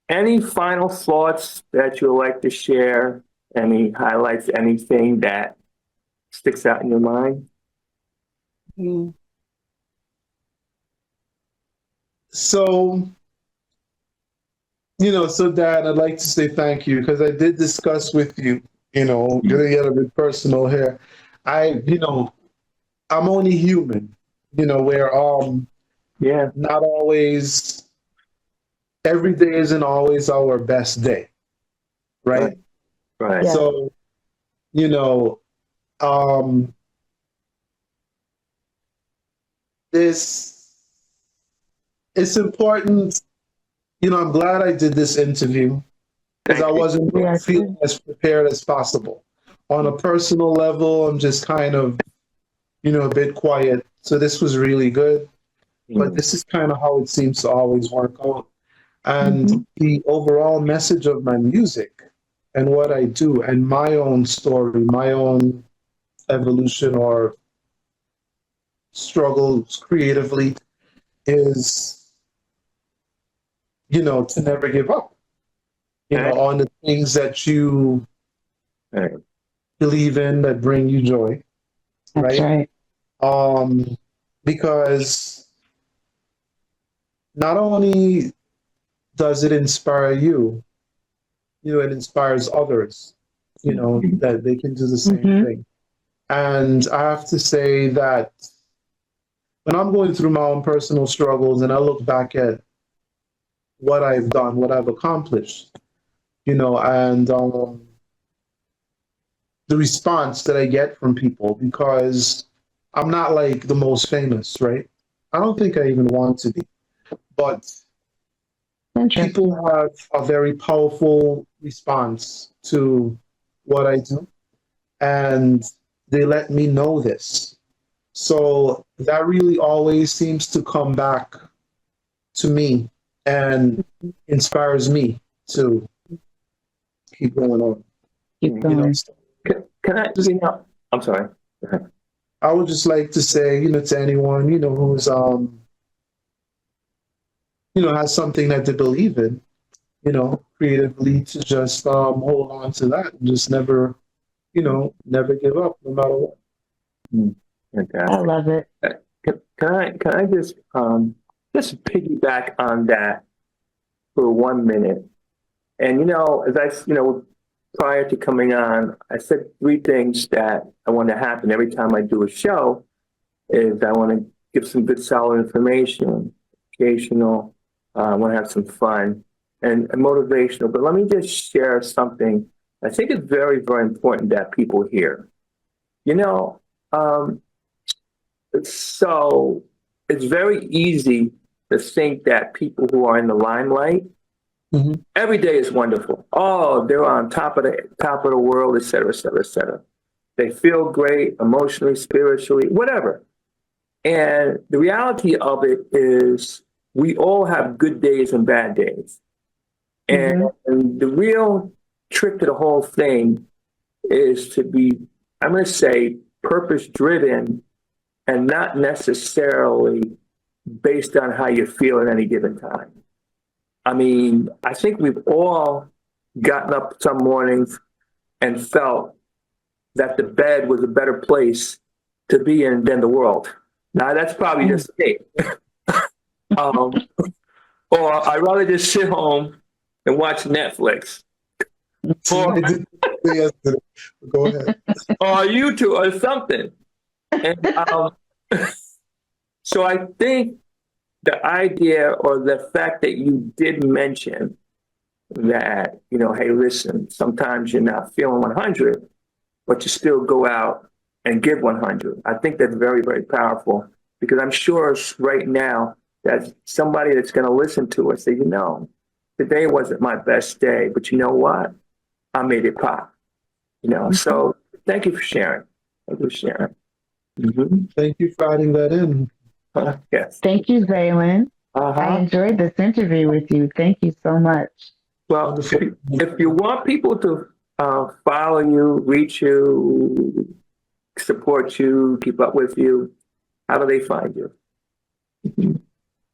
Any final thoughts that you would like to share? Any highlights? Anything that sticks out in your mind? So, Dad, I'd like to say thank you because I did discuss with you, gonna get a bit personal here. I'm only human, where not always, every day isn't always our best day, right? Right. Yeah. So, it's important. I'm glad I did this interview because I wasn't feeling as prepared as possible. On a personal level, I'm just kind of, a bit quiet. So this was really good. But this is kind of how it seems to always work out. And the overall message of my music and what I do and my own story, my own evolution or struggles creatively is, to never give up, on the things that you believe in that bring you joy. That's right. Because not only does it inspire you, it inspires others, that they can do the same thing. And I have to say that when I'm going through my own personal struggles and I look back at what I've done, what I've accomplished, and the the response that I get from people, because I'm not like the most famous, right? I don't think I even want to be, but people have a very powerful response to what I do, and they let me know this. So that really always seems to come back to me and inspires me to keep going on. Keep going. Can I, I'm sorry. Go ahead. I would just like to say, to anyone, who's, has something that they believe in, creatively, to just hold on to that and just never, never give up no matter what. Fantastic. I love it. Can I just piggyback on that for 1 minute? And as I prior to coming on, I said 3 things that I want to happen every time I do a show. Is I want to give some good solid information, educational. I want to have some fun and motivational. But let me just share something I think is very, very important that people hear. So it's very easy to think that people who are in the limelight, every day is wonderful. Oh, they're on top of the world, et cetera, et cetera, et cetera. They feel great emotionally, spiritually, whatever. And the reality of it is we all have good days and bad days. And the real trick to the whole thing is to be, I'm going to say, purpose-driven and not necessarily based on how you feel at any given time. I mean, I think we've all gotten up some mornings and felt that the bed was a better place to be in than the world. Now, that's probably just me. Or I'd rather just sit home and watch Netflix. Or, Go ahead. or YouTube or something. And so I think the idea or the fact that you did mention that, hey, listen, sometimes you're not feeling 100, but you still go out and give 100. I think that's very, very powerful, because I'm sure right now that somebody that's going to listen to us say, today wasn't my best day, but you know what? I made it pop. So thank you for sharing. Thank you for sharing. Thank you for adding that in. Yes. Thank you, Zaylin. I enjoyed this interview with you. Thank you so much. Well, if you want people to follow you, reach you, support you, keep up with you, how do they find you?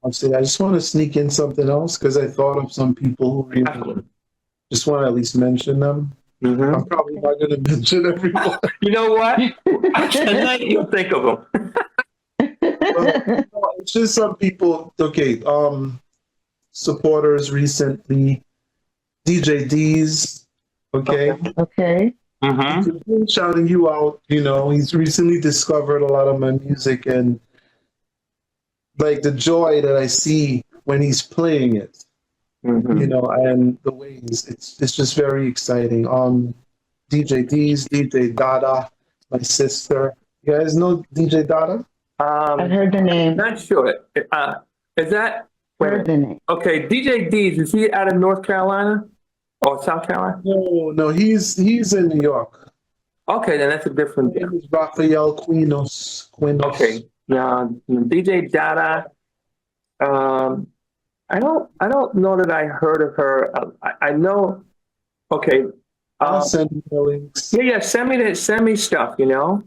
I just want to sneak in something else, because I thought of some people who really just want to at least mention them. I'm probably not going to mention everyone. You know what? Tonight you'll think of them. It's just some people. Okay, supporters recently. DJ D's. Okay. Okay. Shouting you out. He's recently discovered a lot of my music, and like the joy that I see when he's playing it. And the ways it's just very exciting. DJ D's, DJ Dada, my sister. You guys know DJ Dada? I've heard the name. Not sure. Is that? Heard the name. Okay, DJ D's, is he out of North Carolina or South Carolina? No, he's in New York. Okay, then that's a different. His name is Rafael Quinos. Okay, now DJ Dada. I don't know that I heard of her. I know. Okay. I'll send you the links. Yeah. Send me stuff. Yeah.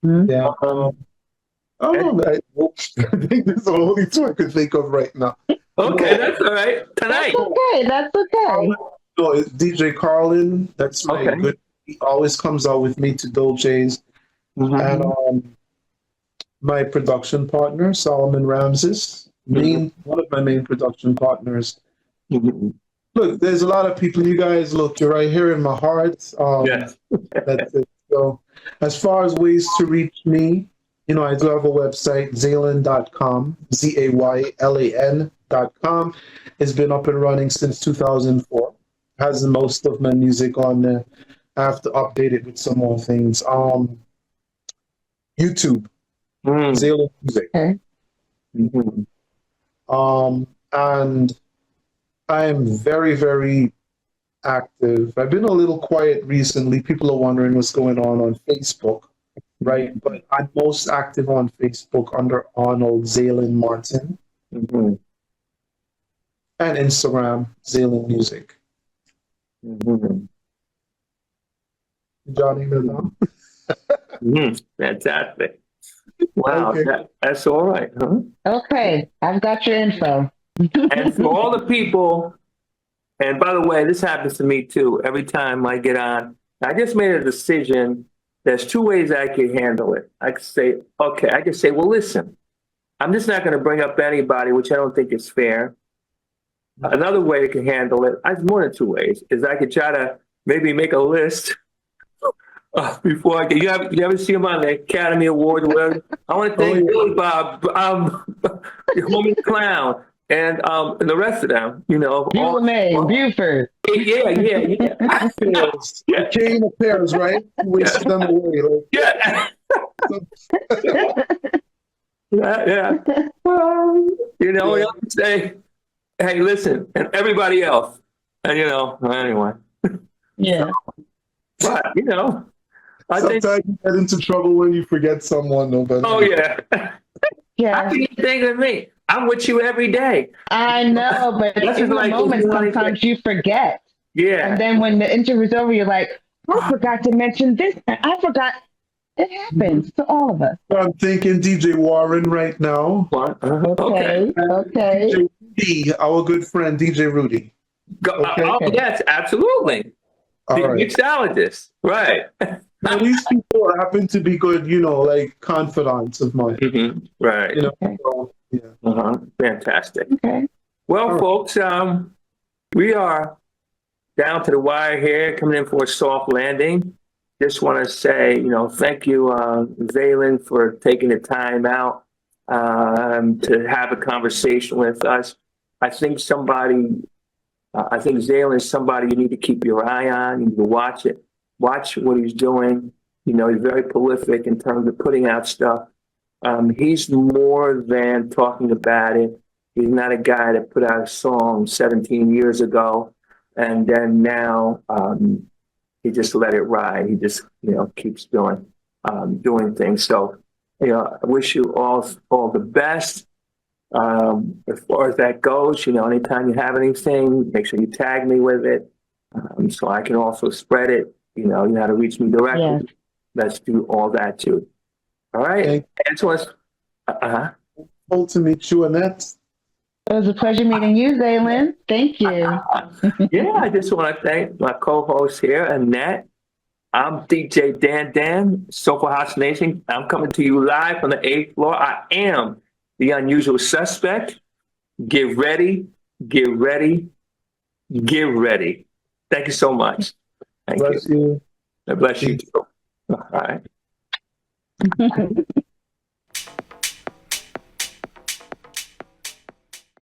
I think that's the only two I could think of right now. Okay, that's all right. Tonight. That's okay. No, it's DJ Carlin. That's my good. He always comes out with me to Dolce's. And my production partner, Solomon Ramses. One of my main production partners. Look, there's a lot of people. You guys, look, you're right here in my heart. Yes. That's it. So, as far as ways to reach me, I do have a website, zaylan.com, ZAYLAN.com. It's been up and running since 2004. Has most of my music on there. I have to update it with some more things. YouTube, Zaylan Music. Okay. And I am very, very active. I've been a little quiet recently. People are wondering what's going on Facebook, right? But I'm most active on Facebook under Arnold Zaylan Martin. And Instagram, Zaylan Music. Johnny Miller. Fantastic. Wow, Okay. that's all right, huh? Okay, I've got your info. And for all the people, and by the way, this happens to me too. Every time I get on, I just made a decision. There's two ways I can handle it. I could say, okay, I could say, well, listen, I'm just not going to bring up anybody, which I don't think is fair. Another way I can handle it, I have more than two ways, is I could try to maybe make a list before I get. You ever see him on the Academy Awards? Where I want to thank Billy Bob, Homie Clown, and the rest of them. You know, Buford. Yeah. King of Pairs, right? Wasted them away. Yeah. Yeah. You know, you say, hey, listen, and everybody else. And, you know, anyway. Yeah. But, you know, Sometimes you get into trouble when you forget someone, though. But oh, yeah. Yeah. How can you think of me? I'm with you every day. I know, but That's in the like moment, sometimes you forget. Yeah. And then when the interview's over, you're like, I forgot to mention this. I forgot. It happens to all of us. I'm thinking DJ Warren right now. What? Okay. DJ Rudy, our good friend DJ Rudy. Okay. Oh, yes, absolutely. All The right. mixologist. Right. Now, these people happen to be good, you know, like confidants of mine. Right. You know, so, yeah. Fantastic. Okay. Well, folks, we are down to the wire here, coming in for a soft landing. Just want to say, you know, thank you, Zaylan, for taking the time out to have a conversation with us. I think Zaylan is somebody you need to keep your eye on. You need to watch it. Watch what he's doing. You know, he's very prolific in terms of putting out stuff. He's more than talking about it. He's not a guy that put out a song 17 years ago and then now he just let it ride. He just, you know, keeps doing things. So, you know, I wish you all the best. As far as that goes, you know, anytime you have anything, make sure you tag me with it so I can also spread it. You know how to reach me directly. Yeah. Let's do all that too. All right. Hope to meet you, Annette. It was a pleasure meeting you, Zaylan. Thank you. Yeah, I just want to thank my co-host here, Annette. I'm DJ Dan, Soulful House Nation. I'm coming to you live from the 8th floor. I am the unusual suspect. Get ready. Get ready. Get ready. Thank you so much. Thank Bless you. God bless you too. All right.